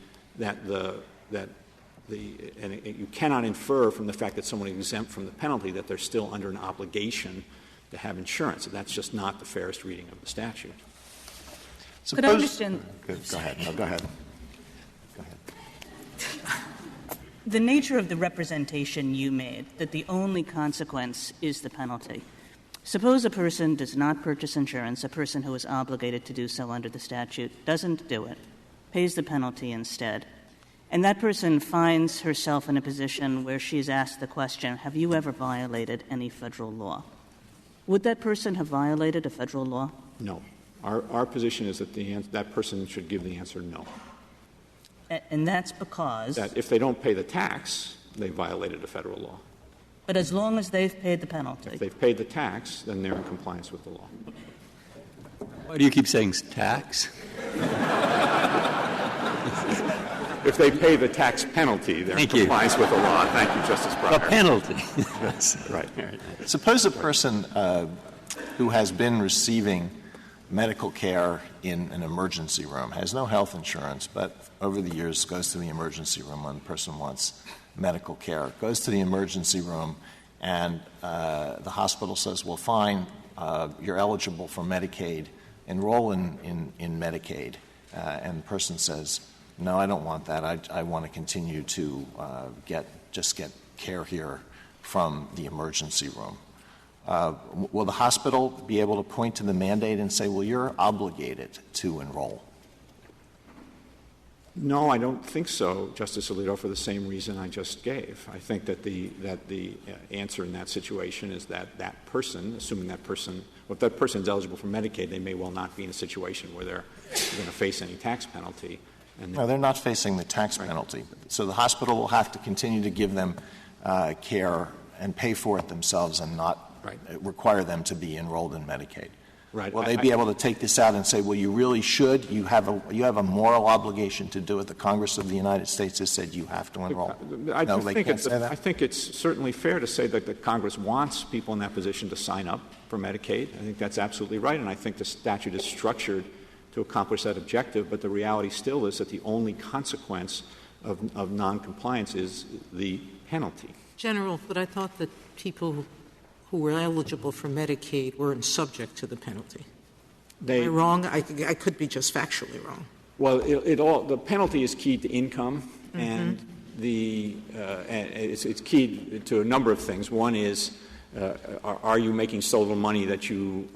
cannot infer from the fact that someone is exempt from the penalty that they're still under an obligation to have insurance. And that's just not the fairest reading of the statute. Could I understand? Go ahead. No, go ahead. The nature of the representation you made, that the only consequence is the penalty. Suppose a person does not purchase insurance, a person who is obligated to do so under the statute doesn't do it, pays the penalty instead, and that person finds herself in a position where she is asked the question, have you ever violated any federal law? Would that person have violated a federal law? No. Our position is that that person should give the answer no. And that's because? That if they don't pay the tax, they violated a federal law. But as long as they've paid the penalty? If they've paid the tax, then they're in compliance with the law. Why do you keep saying tax? If they pay the tax penalty, they're in compliance with the law. Thank you, Justice Breyer. A penalty. Right. Suppose a person who has been receiving medical care in an emergency room, has no health insurance, but over the years goes to the emergency room when the person wants medical care, goes to the emergency room, and the hospital says, well, fine, you're eligible for Medicaid, enroll in Medicaid. And the person says, no, I don't want that. I want to continue to get care here from the emergency room. Will the hospital be able to point to the mandate and say, well, you're obligated to enroll? No, I don't think so, Justice Alito, for the same reason I just gave. I think that the answer in that situation is that that person, assuming that person, well, if that person is eligible for Medicaid, they may well not be in a situation where they're going to face any tax penalty. No, they're not facing the tax penalty. So the hospital will have to continue to give them care and pay for it themselves and not require them to be enrolled in Medicaid. Right. Will they be able to take this out and say, well, you really should? You have a moral obligation to do it. The Congress of the United States has said you have to enroll. I think it's certainly fair to say that the Congress wants people in that position to sign up for Medicaid. I think that's absolutely right, and I think the statute is structured to accomplish that objective, but the reality still is that the only consequence of noncompliance is the penalty. General, but I thought that people who were eligible for Medicaid weren't subject to the penalty. Am I wrong? I could be just factually wrong. Well, the penalty is keyed to income, and it's keyed to a number of things. One is, are you making so little money that you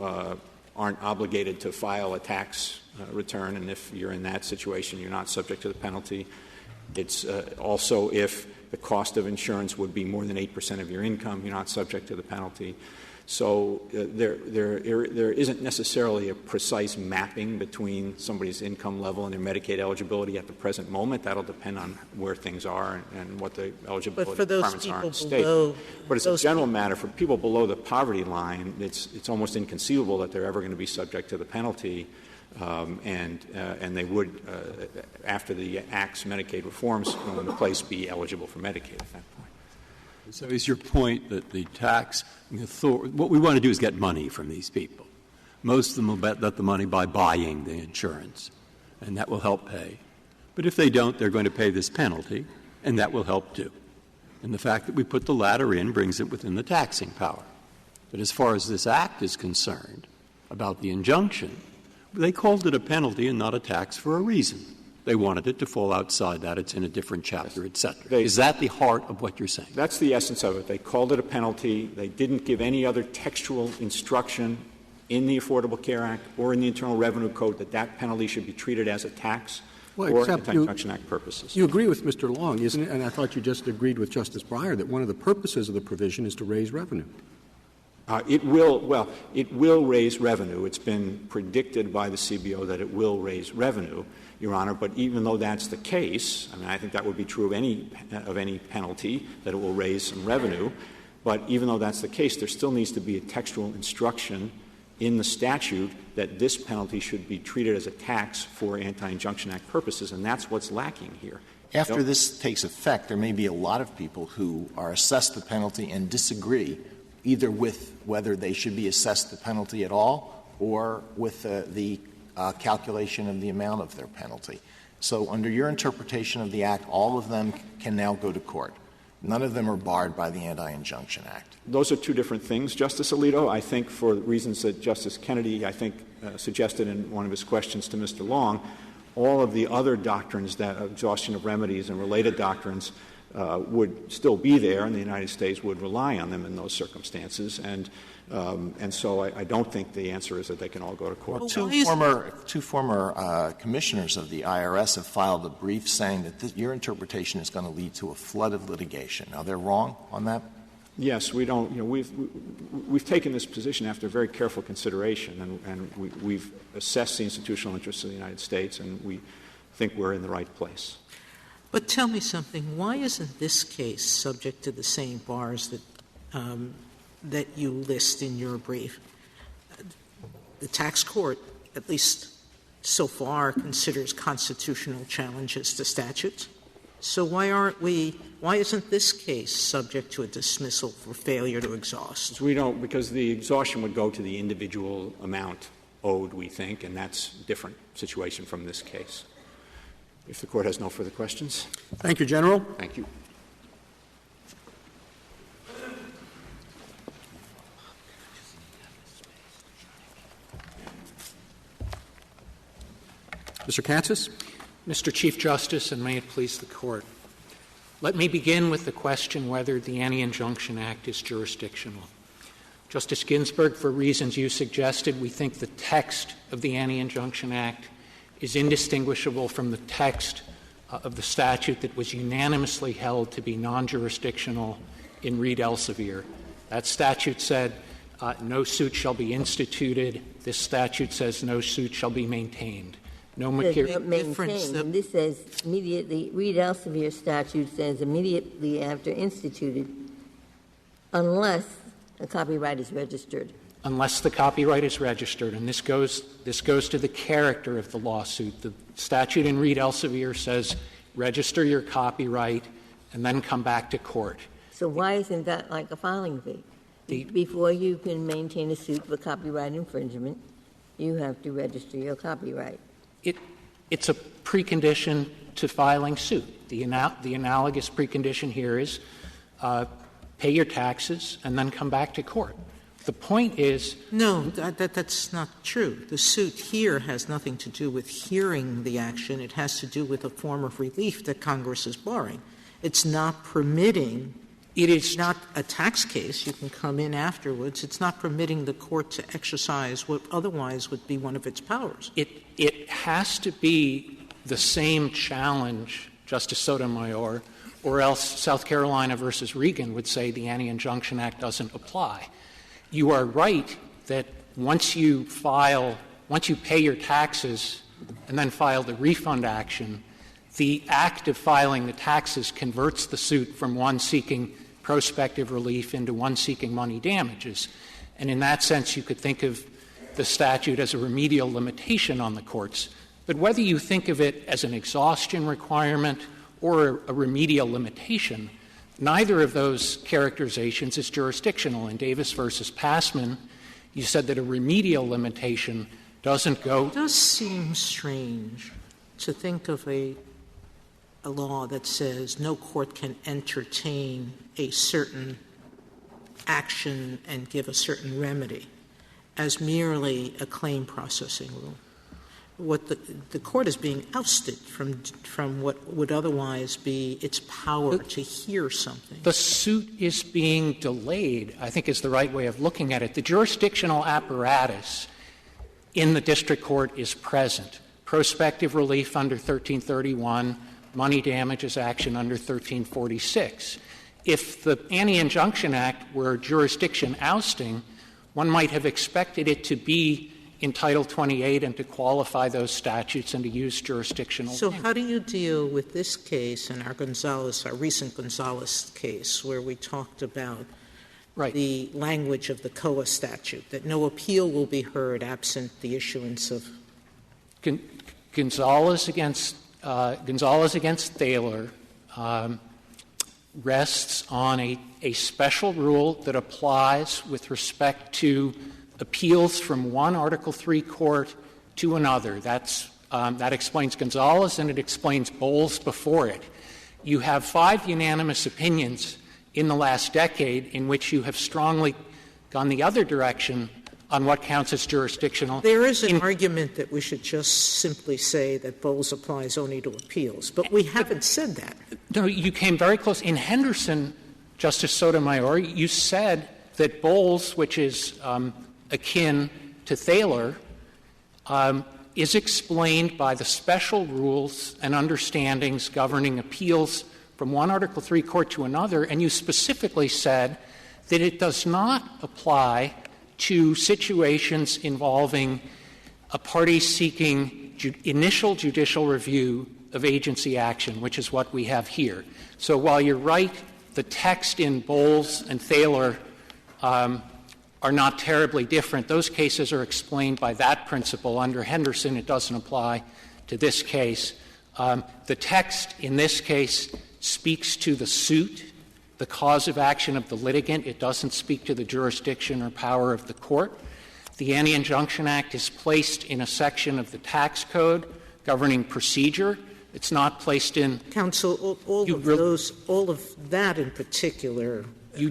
aren't obligated to file a tax return? And if you're in that situation, you're not subject to the penalty. It's also if the cost of insurance would be more than 8% of your income, you're not subject to the penalty. So there isn't necessarily a precise mapping between somebody's income level and their Medicaid eligibility at the present moment. That'll depend on where things are and what the eligibility requirements are in the state. But as a general matter, for people below the poverty line, it's almost inconceivable that they're ever going to be subject to the penalty. And they would, after the Act's Medicaid reforms go into place, be eligible for Medicaid at that point. So is your point that the tax what we want to do is get money from these people? Most of them will bet the money by buying the insurance, and that will help pay. But if they don't, they're going to pay this penalty, and that will help too. And the fact that we put the latter in brings it within the taxing power. But as far as this Act is concerned, about the injunction, they called it a penalty and not a tax for a reason. They wanted it to fall outside that. It's in a different chapter, et cetera. Is that the heart of what you're saying? That's the essence of it. They called it a penalty. They didn't give any other textual instruction in the Affordable Care Act or in the Internal Revenue Code that penalty should be treated as a tax for Anti-Injunction Act purposes. You agree with Mr. Long, isn't it? And I thought you just agreed with Justice Breyer that one of the purposes of the provision is to raise revenue. It will raise revenue. It's been predicted by the CBO that it will raise revenue, Your Honor. But even though that's the case, I mean, I think that would be true of any penalty, that it will raise some revenue. But even though that's the case, there still needs to be a textual instruction in the statute that this penalty should be treated as a tax for Anti-Injunction Act purposes, and that's what's lacking here. After this takes effect, there may be a lot of people who are assessed the penalty and disagree either with whether they should be assessed the penalty at all or with the calculation of the amount of their penalty. So under your interpretation of the Act, all of them can now go to court. None of them are barred by the Anti-Injunction Act. Those are two different things, Justice Alito. I think for reasons that Justice Kennedy, suggested in one of his questions to Mr. Long, all of the other doctrines, that exhaustion of remedies and related doctrines, would still be there, and the United States would rely on them in those circumstances. And so I don't think the answer is that they can all go to court. Two former commissioners of the IRS have filed a brief saying that your interpretation is going to lead to a flood of litigation. Now, they're wrong on that? Yes, we don't. You know, we've taken this position after very careful consideration, and we've assessed the institutional interests of the United States, and we think we're in the right place. But tell me something. Why isn't this case subject to the same bars that you list in your brief? The tax court, at least so far, considers constitutional challenges to statutes. So why isn't this case subject to a dismissal for failure to exhaust? We don't, because the exhaustion would go to the individual amount owed, we think, and that's a different situation from this case. If the Court has no further questions. Thank you, General. Thank you. Mr. Katsas. Mr. Chief Justice, and may it please the Court, let me begin with the question whether the Anti-Injunction Act is jurisdictional. Justice Ginsburg, for reasons you suggested, we think the text of the Anti-Injunction Act is indistinguishable from the text of the statute that was unanimously held to be non-jurisdictional in Reed Elsevier. That statute said no suit shall be instituted. This statute says no suit shall be maintained. No Says material maintained, and this says immediately, Reed Elsevier statute says immediately after instituted, unless a copyright is registered. Unless the copyright is registered, and this goes to the character of the lawsuit. The statute in Reed Elsevier says register your copyright and then come back to court. So why isn't that like a filing fee? Before you can maintain a suit for copyright infringement, you have to register your copyright. It's a precondition to filing suit. The analogous precondition here is pay your taxes and then come back to court. The point is — No, that's not true. The suit here has nothing to do with hearing the action. It has to do with a form of relief that Congress is barring. It's not permitting — it is not a tax case. You can come in afterwards. It's not permitting the court to exercise what otherwise would be one of its powers. It has to be the same challenge, Justice Sotomayor, or else South Carolina versus Regan would say the Anti-Injunction Act doesn't apply. You are right that once you pay your taxes and then file the refund action, the act of filing the taxes converts the suit from one seeking prospective relief into one seeking money damages. And in that sense, you could think of the statute as a remedial limitation on the courts. But whether you think of it as an exhaustion requirement or a remedial limitation, neither of those characterizations is jurisdictional. In Davis versus Passman, you said that a remedial limitation doesn't go — It does seem strange to think of a law that says no court can entertain a certain action and give a certain remedy as merely a claim processing rule. What the court is being ousted from what would otherwise be its power to hear something. The suit is being delayed, I think, is the right way of looking at it. The jurisdictional apparatus in the district court is present. Prospective relief under 1331, money damages action under 1346. If the Anti-Injunction Act were jurisdiction ousting, one might have expected it to be in Title 28 and to qualify those statutes and to use jurisdictional. So how do you deal with this case and our recent Gonzalez case, where we talked about the language of the COA statute, that no appeal will be heard absent the issuance of Gonzalez against Thaler rests on a special rule that applies with respect to appeals from one Article III court to another. That explains Gonzalez, and it explains Bowles before it. You have 5 unanimous opinions in the last decade in which you have strongly gone the other direction on what counts as jurisdictional. There is an argument that we should just simply say that Bowles applies only to appeals, but we haven't said that. No, you came very close. In Henderson, Justice Sotomayor, you said that Bowles, which is akin to Thaler, is explained by the special rules and understandings governing appeals from one Article III court to another, and you specifically said that it does not apply to situations involving a party seeking initial judicial review of agency action, which is what we have here. So while you're right, the text in Bowles and Thaler are not terribly different. Those cases are explained by that principle. Under Henderson, it doesn't apply to this case. The text in this case speaks to the suit, the cause of action of the litigant. It doesn't speak to the jurisdiction or power of the court. The Anti-Injunction Act is placed in a section of the tax code governing procedure. It's not placed in — Counsel, all of that in particular — You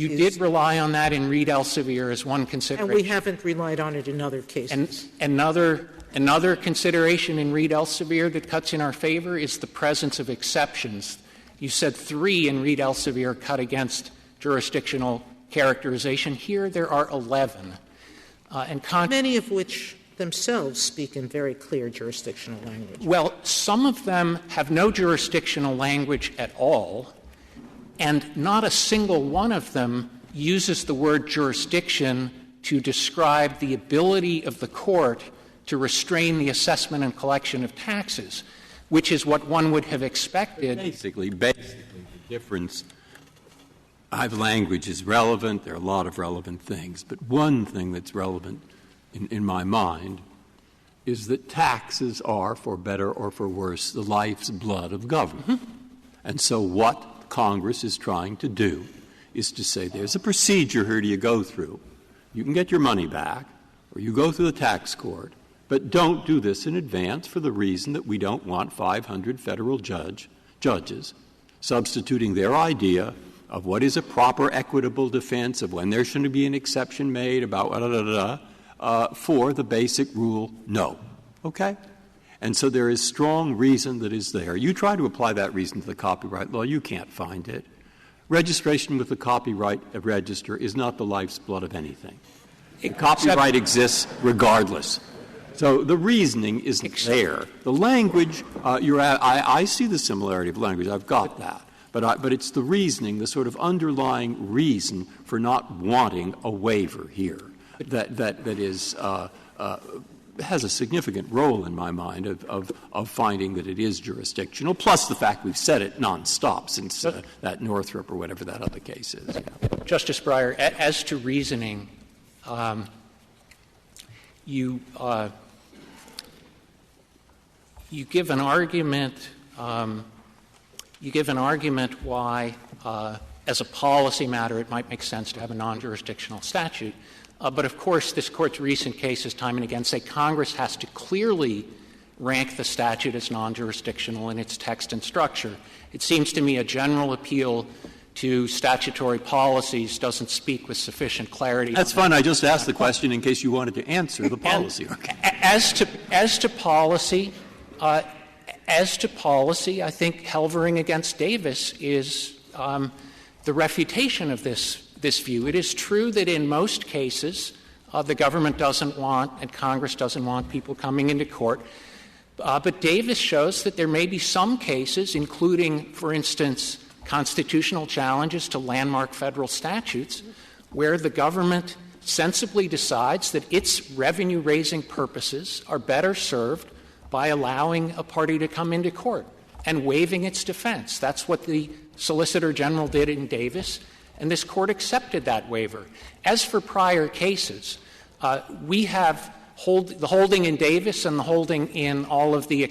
did rely on that in Reed Elsevier as one consideration. And we haven't relied on it in other cases. And another consideration in Reed Elsevier that cuts in our favor is the presence of exceptions. You said 3 in Reed Elsevier cut against jurisdictional characterization. Here there are 11. Many of which themselves speak in very clear jurisdictional language. Well, some of them have no jurisdictional language at all, and not a single one of them uses the word jurisdiction to describe the ability of the court to restrain the assessment and collection of taxes, which is what one would have expected. Basically, the difference, language is relevant. There are a lot of relevant things. But one thing that's relevant in my mind is that taxes are, for better or for worse, the life's blood of government. Mm-hmm. And so what Congress is trying to do is to say there's a procedure here you go through. You can get your money back, or you go through the tax court, but don't do this in advance for the reason that we don't want 500 federal judges substituting their idea of what is a proper equitable defense, of when there shouldn't be an exception made about for the basic rule, no. Okay? And so there is strong reason that is there. You try to apply that reason to the copyright law, you can't find it. Registration with the copyright register is not the life's blood of anything. Copyright exists regardless. So the reasoning isn't there. The language, I see the similarity of language. I've got that. But it's the reasoning, the sort of underlying reason for not wanting a waiver here that is has a significant role in my mind of finding that it is jurisdictional, plus the fact we've said it nonstop since that Northrop or whatever that other case is. Yeah. Justice Breyer, as to reasoning, you give an argument. You give an argument why, as a policy matter, it might make sense to have a non-jurisdictional statute. But, of course, this Court's recent cases time and again say Congress has to clearly rank the statute as non-jurisdictional in its text and structure. It seems to me a general appeal to statutory policies doesn't speak with sufficient clarity. That's fine. I just asked the question in case you wanted to answer the policy. As to policy, I think Helvering against Davis is the refutation of this view. It is true that in most cases the government doesn't want and Congress doesn't want people coming into court. But Davis shows that there may be some cases, including, for instance, constitutional challenges to landmark federal statutes, where the government sensibly decides that its revenue-raising purposes are better served by allowing a party to come into court and waiving its defense. That's what the Solicitor General did in Davis, and this Court accepted that waiver. As for prior cases, we have the holding in Davis and the holding in all of the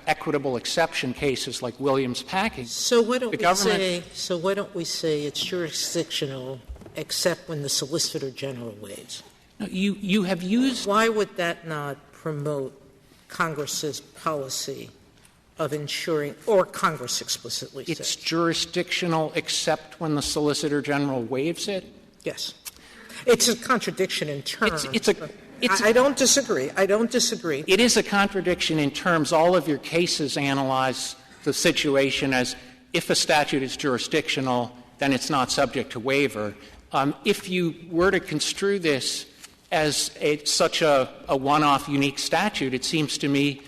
equitable exception cases like Williams Packing. So why don't we say it's jurisdictional except when the Solicitor General waives? You have used. Why would that not promote Congress's policy of ensuring, or Congress explicitly says? It's jurisdictional except when the Solicitor General waives it? Yes. It's a contradiction in terms. I don't disagree. It is a contradiction in terms. All of your cases analyze the situation as if a statute is jurisdictional, then it's not subject to waiver. If you were to construe this as such a one-off unique statute, it seems to me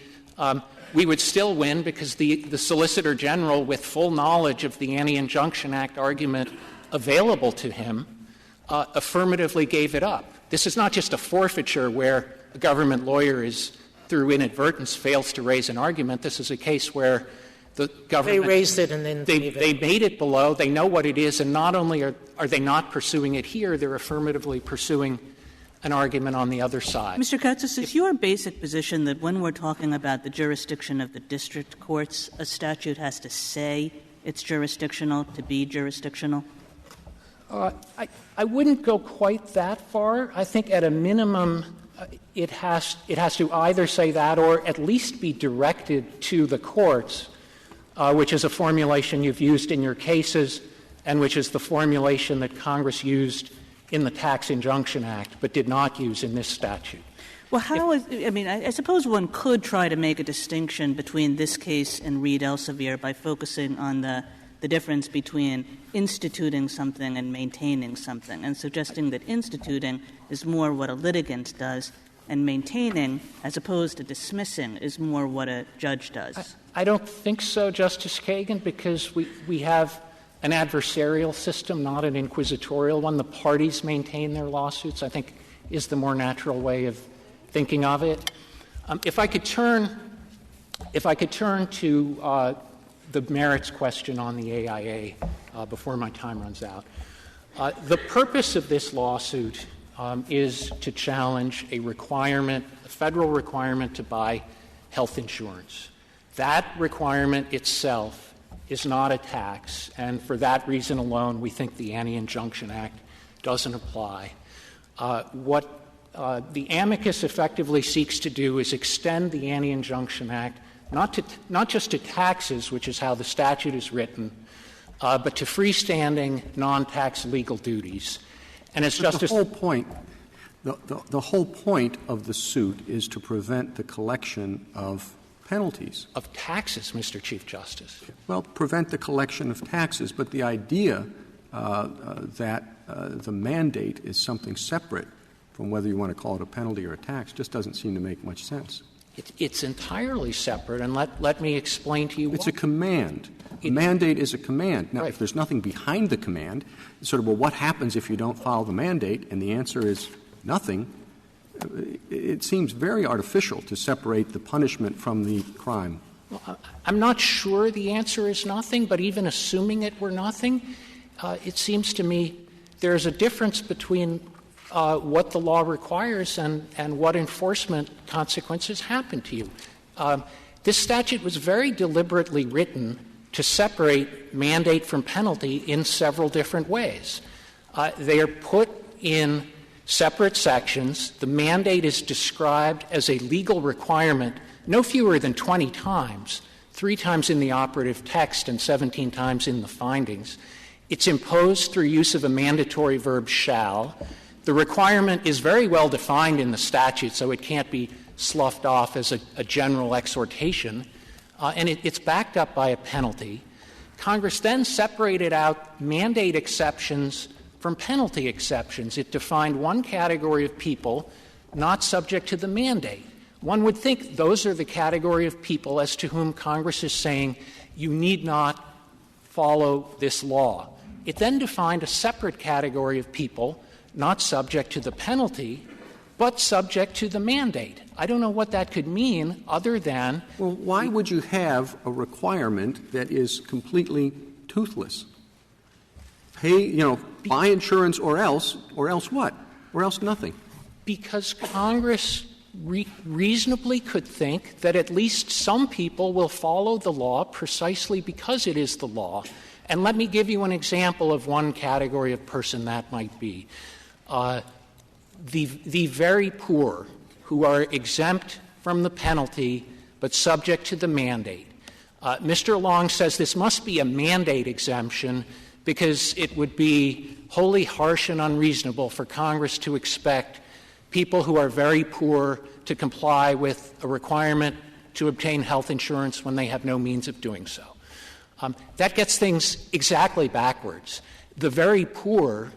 we would still win because the Solicitor General, with full knowledge of the Anti-Injunction Act argument available to him, affirmatively gave it up. This is not just a forfeiture where a government lawyer is, through inadvertence, fails to raise an argument. This is a case where the government — They raised it and then they made it below. They know what it is, and not only are they not pursuing it here, they're affirmatively pursuing an argument on the other side. Mr. Katsas, is your basic position that when we're talking about the jurisdiction of the district courts, a statute has to say it's jurisdictional to be jurisdictional? I wouldn't go quite that far. I think at a minimum it has to either say that or at least be directed to the courts, which is a formulation you've used in your cases and which is the formulation that Congress used in the Tax Injunction Act but did not use in this statute. Well, I suppose one could try to make a distinction between this case and Reed Elsevier by focusing on the difference between instituting something and maintaining something, and suggesting that instituting is more what a litigant does and maintaining, as opposed to dismissing, is more what a judge does. I don't think so, Justice Kagan, because we have an adversarial system, not an inquisitorial one. The parties maintain their lawsuits, I think, is the more natural way of thinking of it. If I could turn to the merits question on the AIA before my time runs out. The purpose of this lawsuit is to challenge a federal requirement to buy health insurance. That requirement itself is not a tax, and for that reason alone, we think the Anti-Injunction Act doesn't apply. What the amicus effectively seeks to do is extend the Anti-Injunction Act not just to taxes, which is how the statute is written, but to freestanding non-tax legal duties. And as Justice the whole point of the suit is to prevent the collection of penalties. Of taxes, Mr. Chief Justice. Well, prevent the collection of taxes, but the idea that the mandate is something separate from whether you want to call it a penalty or a tax just doesn't seem to make much sense. It's entirely separate, and let me explain to you It's a command. A mandate is a command. Now, right. If there's nothing behind the command, it's sort of, well, what happens if you don't follow the mandate? And the answer is nothing. It seems very artificial to separate the punishment from the crime. Well, I'm not sure the answer is nothing, but even assuming it were nothing, it seems to me there's a difference between what the law requires and what enforcement consequences happen to you. This statute was very deliberately written to separate mandate from penalty in several different ways. They are put in separate sections. The mandate is described as a legal requirement no fewer than 20 times, 3 times in the operative text and 17 times in the findings. It's imposed through use of a mandatory verb shall. The requirement is very well defined in the statute, so it can't be sloughed off as a general exhortation, and it's backed up by a penalty. Congress then separated out mandate exceptions from penalty exceptions. It defined one category of people not subject to the mandate. One would think those are the category of people as to whom Congress is saying you need not follow this law. It then defined a separate category of people not subject to the penalty, but subject to the mandate. I don't know what that could mean other than — Well, why would you have a requirement that is completely toothless? Buy insurance or else what? Or else nothing. Because Congress reasonably could think that at least some people will follow the law precisely because it is the law. And let me give you an example of one category of person that might be. The very poor who are exempt from the penalty but subject to the mandate. Mr. Long says this must be a mandate exemption because it would be wholly harsh and unreasonable for Congress to expect people who are very poor to comply with a requirement to obtain health insurance when they have no means of doing so. That gets things exactly backwards. The very poor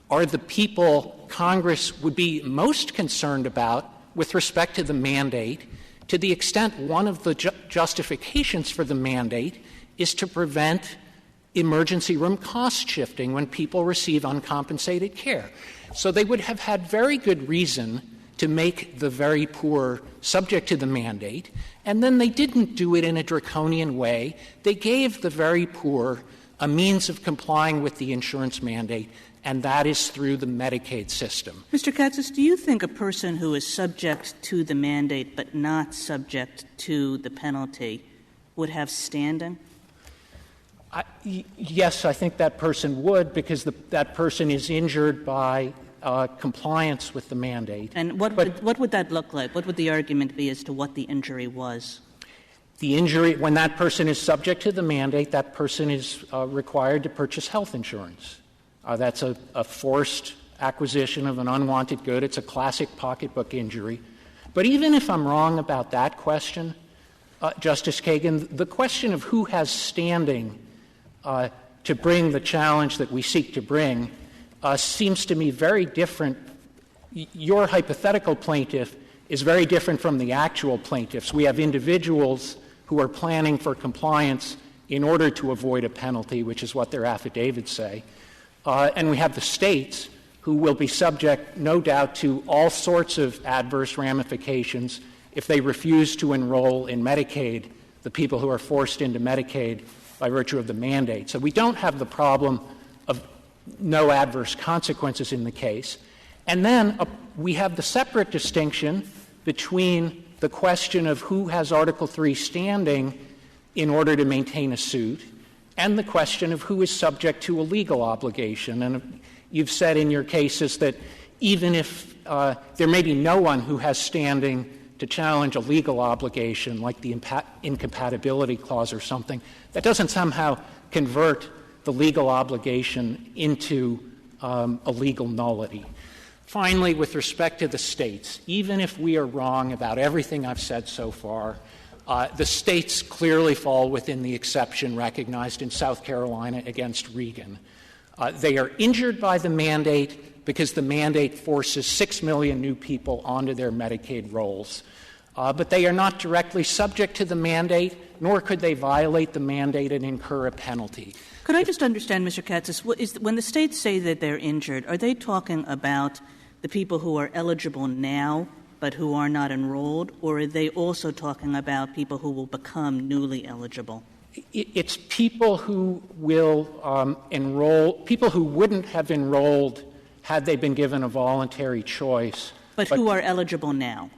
are the people Congress would be most concerned about with respect to the mandate, to the extent one of the justifications for the mandate is to prevent emergency room cost shifting when people receive uncompensated care. So they would have had very good reason to make the very poor subject to the mandate, and then they didn't do it in a draconian way. They gave the very poor a means of complying with the insurance mandate, and that is through the Medicaid system. Mr. Katsas, do you think a person who is subject to the mandate but not subject to the penalty would have standing? Yes, I think that person would, because that person is injured by compliance with the mandate. And what would that look like? What would the argument be as to what the injury was? The injury, when that person is subject to the mandate, that person is required to purchase health insurance. That's a forced acquisition of an unwanted good. It's a classic pocketbook injury. But even if I'm wrong about that question, Justice Kagan, the question of who has standing to bring the challenge that we seek to bring seems to me very different. Your hypothetical plaintiff is very different from the actual plaintiffs. We have individuals who are planning for compliance in order to avoid a penalty, which is what their affidavits say. And we have the states who will be subject, no doubt, to all sorts of adverse ramifications if they refuse to enroll in Medicaid, the people who are forced into Medicaid by virtue of the mandate. So we don't have the problem of no adverse consequences in the case. And then we have the separate distinction between the question of who has Article III standing in order to maintain a suit and the question of who is subject to a legal obligation. And you've said in your cases that even if there may be no one who has standing to challenge a legal obligation like the incompatibility clause or something, that doesn't somehow convert the legal obligation into a legal nullity. Finally, with respect to the states, even if we are wrong about everything I've said so far, the states clearly fall within the exception recognized in South Carolina against Regan. They are injured by the mandate because the mandate forces 6 million new people onto their Medicaid rolls. But they are not directly subject to the mandate, nor could they violate the mandate and incur a penalty. Could I just understand, Mr. Katsas, when the states say that they're injured, are they talking about the people who are eligible now but who are not enrolled, or are they also talking about people who will become newly eligible? It's people who will enroll, people who wouldn't have enrolled had they been given a voluntary choice. But who are eligible now?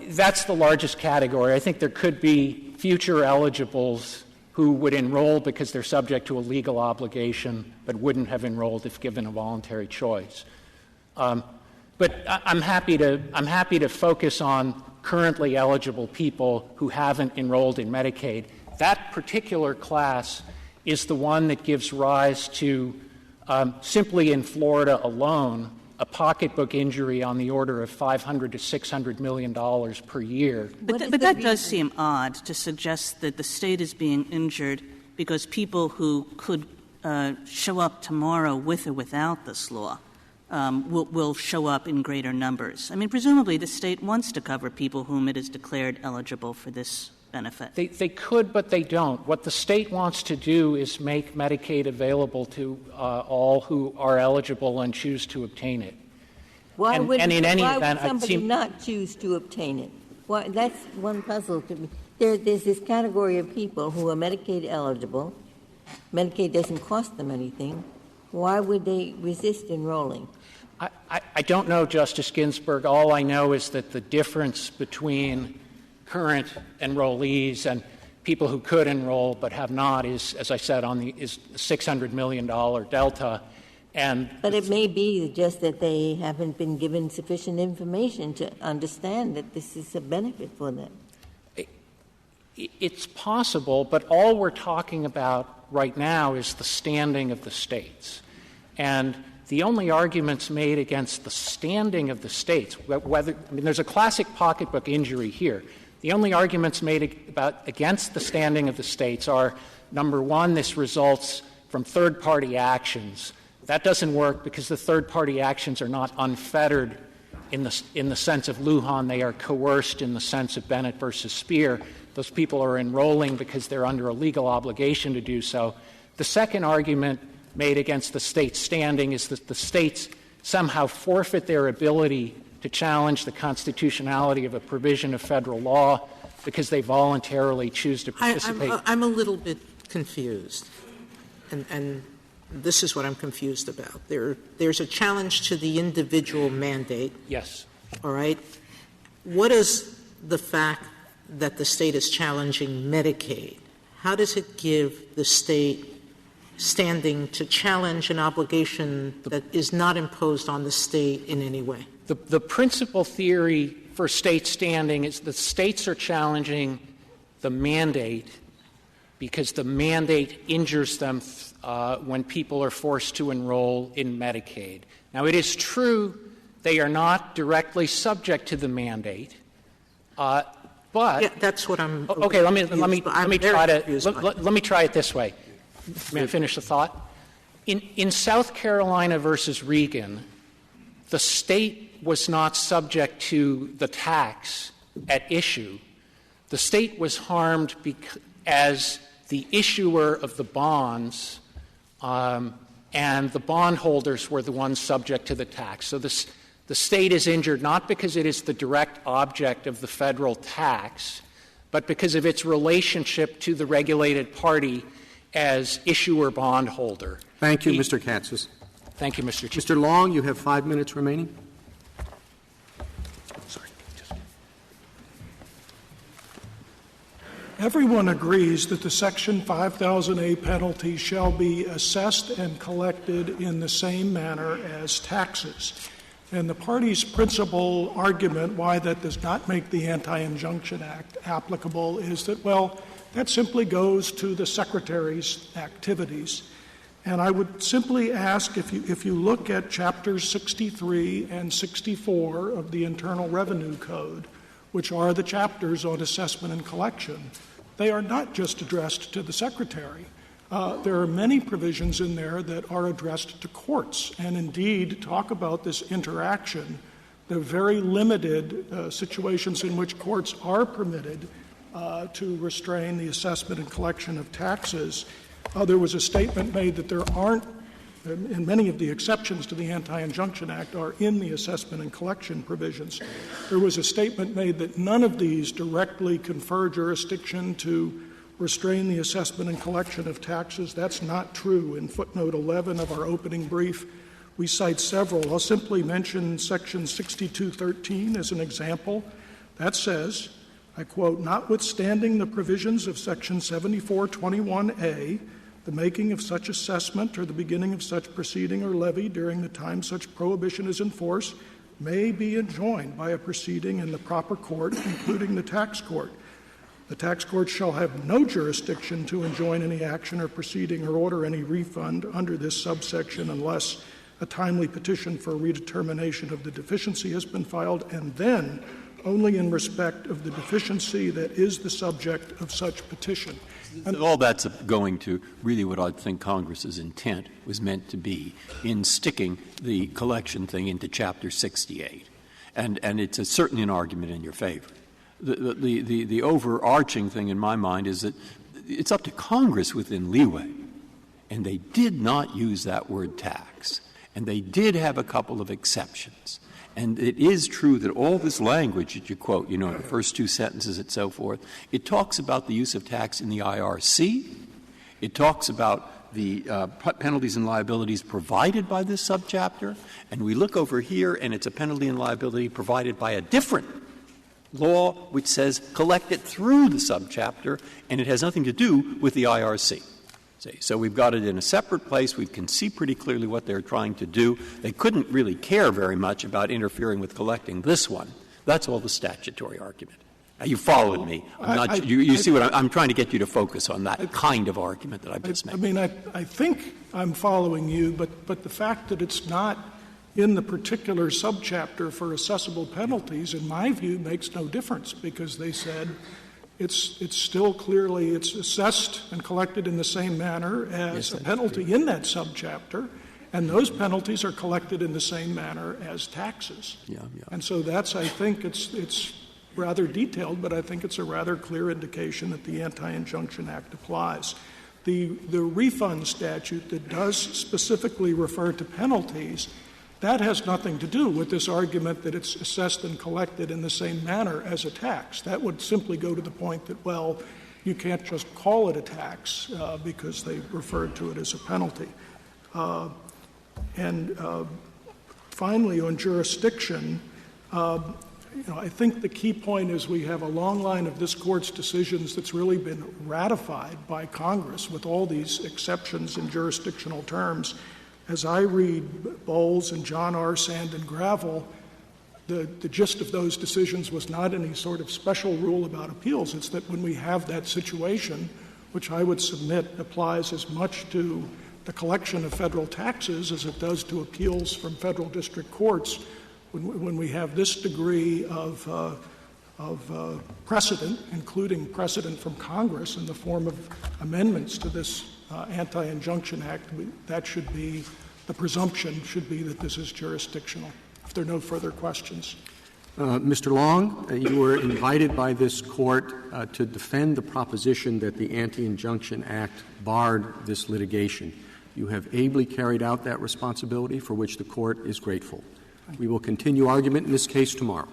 That's the largest category. I think there could be future eligibles who would enroll because they're subject to a legal obligation but wouldn't have enrolled if given a voluntary choice. But I'm happy to focus on currently eligible people who haven't enrolled in Medicaid. That particular class is the one that gives rise to, simply in Florida alone, a pocketbook injury on the order of $500 to $600 million per year. But that does seem odd to suggest that the state is being injured because people who could show up tomorrow with or without this law will show up in greater numbers. I mean, presumably the state wants to cover people whom it has declared eligible for this benefit. They could, but they don't. What the state wants to do is make Medicaid available to all who are eligible and choose to obtain it. Why would somebody not not choose to obtain it? Why, that's one puzzle to me. There's this category of people who are Medicaid eligible. Medicaid doesn't cost them anything. Why would they resist enrolling? I don't know, Justice Ginsburg. All I know is that the difference between current enrollees and people who could enroll but have not is, as I said, is $600 million delta. But it may be just that they haven't been given sufficient information to understand that this is a benefit for them. It's possible, but all we're talking about right now is the standing of the states. And the only arguments made against the standing of the states, there's a classic pocketbook injury here. The only arguments made against the standing of the states are, number one, this results from third-party actions. That doesn't work because the third-party actions are not unfettered in the sense of Lujan. They are coerced in the sense of Bennett versus Speer. Those people are enrolling because they're under a legal obligation to do so. The second argument made against the state's standing is that the states somehow forfeit their ability to challenge the constitutionality of a provision of federal law because they voluntarily choose to participate. I'm a little bit confused, and this is what I'm confused about. There's a challenge to the individual mandate. Yes. All right. What is the fact that the state is challenging Medicaid? How does it give the state standing to challenge an obligation that is not imposed on the state in any way? The principal theory for state standing is that states are challenging the mandate because the mandate injures them when people are forced to enroll in Medicaid. Now, it is true they are not directly subject to the mandate, but that's what I'm. Okay, let me try it this way. May I finish the thought? In South Carolina versus Regan, the state was not subject to the tax at issue. The state was harmed as the issuer of the bonds, and the bondholders were the ones subject to the tax. So The state is injured not because it is the direct object of the federal tax, but because of its relationship to the regulated party as issuer bondholder. Thank you, Mr. Katsas. Thank you, Mr. Chief. Mr. Long, you have 5 minutes remaining. Everyone agrees that the Section 5000A penalty shall be assessed and collected in the same manner as taxes. And the party's principal argument why that does not make the Anti-Injunction Act applicable is that, well, that simply goes to the Secretary's activities. And I would simply ask, if you look at Chapters 63 and 64 of the Internal Revenue Code, which are the chapters on assessment and collection, they are not just addressed to the Secretary. There are many provisions in there that are addressed to courts and indeed talk about this interaction, the very limited situations in which courts are permitted to restrain the assessment and collection of taxes. There was a statement made that there aren't, and many of the exceptions to the Anti-Injunction Act are in the assessment and collection provisions. There was a statement made that none of these directly confer jurisdiction to restrain the assessment and collection of taxes. That's not true. In footnote 11 of our opening brief, we cite several. I'll simply mention Section 6213 as an example. That says, I quote, "Notwithstanding the provisions of Section 7421A, the making of such assessment or the beginning of such proceeding or levy during the time such prohibition is in force may be enjoined by a proceeding in the proper court, including the tax court. The tax court shall have no jurisdiction to enjoin any action or proceeding or order any refund under this subsection unless a timely petition for redetermination of the deficiency has been filed, and then only in respect of the deficiency that is the subject of such petition." And all that's going to really what I think Congress's intent was meant to be in sticking the collection thing into Chapter 68. And it's certainly an argument in your favor. The overarching thing in my mind is that it's up to Congress within leeway. And they did not use that word tax. And they did have a couple of exceptions. And it is true that all this language that you quote, in the first two sentences and so forth, it talks about the use of tax in the IRC. It talks about the penalties and liabilities provided by this subchapter. And we look over here, and it's a penalty and liability provided by a different law which says collect it through the subchapter, and it has nothing to do with the IRC. So we've got it in a separate place. We can see pretty clearly what they're trying to do. They couldn't really care very much about interfering with collecting this one. That's all the statutory argument. Now, you followed me. You see what I'm trying to get you to focus on that kind of argument that I've just made. I think I'm following you, but the fact that it's not in the particular subchapter for assessable penalties, in my view, makes no difference because they said it's still clearly it's assessed and collected in the same manner as a penalty in that subchapter, and those penalties are collected in the same manner as taxes. And so that's, I think, it's rather detailed, but I think it's a rather clear indication that the Anti-Injunction Act applies. The refund statute that does specifically refer to penalties, that has nothing to do with this argument that it's assessed and collected in the same manner as a tax. That would simply go to the point that, well, you can't just call it a tax because they referred to it as a penalty. Finally, on jurisdiction, I think the key point is we have a long line of this Court's decisions that's really been ratified by Congress with all these exceptions in jurisdictional terms. As I read Bowles and John R. Sand and Gravel, the gist of those decisions was not any sort of special rule about appeals. It's that when we have that situation, which I would submit applies as much to the collection of federal taxes as it does to appeals from federal district courts, when we have this degree of precedent, including precedent from Congress in the form of amendments to this Anti-Injunction Act, that should be, the presumption should be that this is jurisdictional. If there are no further questions. Mr. Long, you were invited by this Court to defend the proposition that the Anti-Injunction Act barred this litigation. You have ably carried out that responsibility, for which the Court is grateful. We will continue argument in this case tomorrow.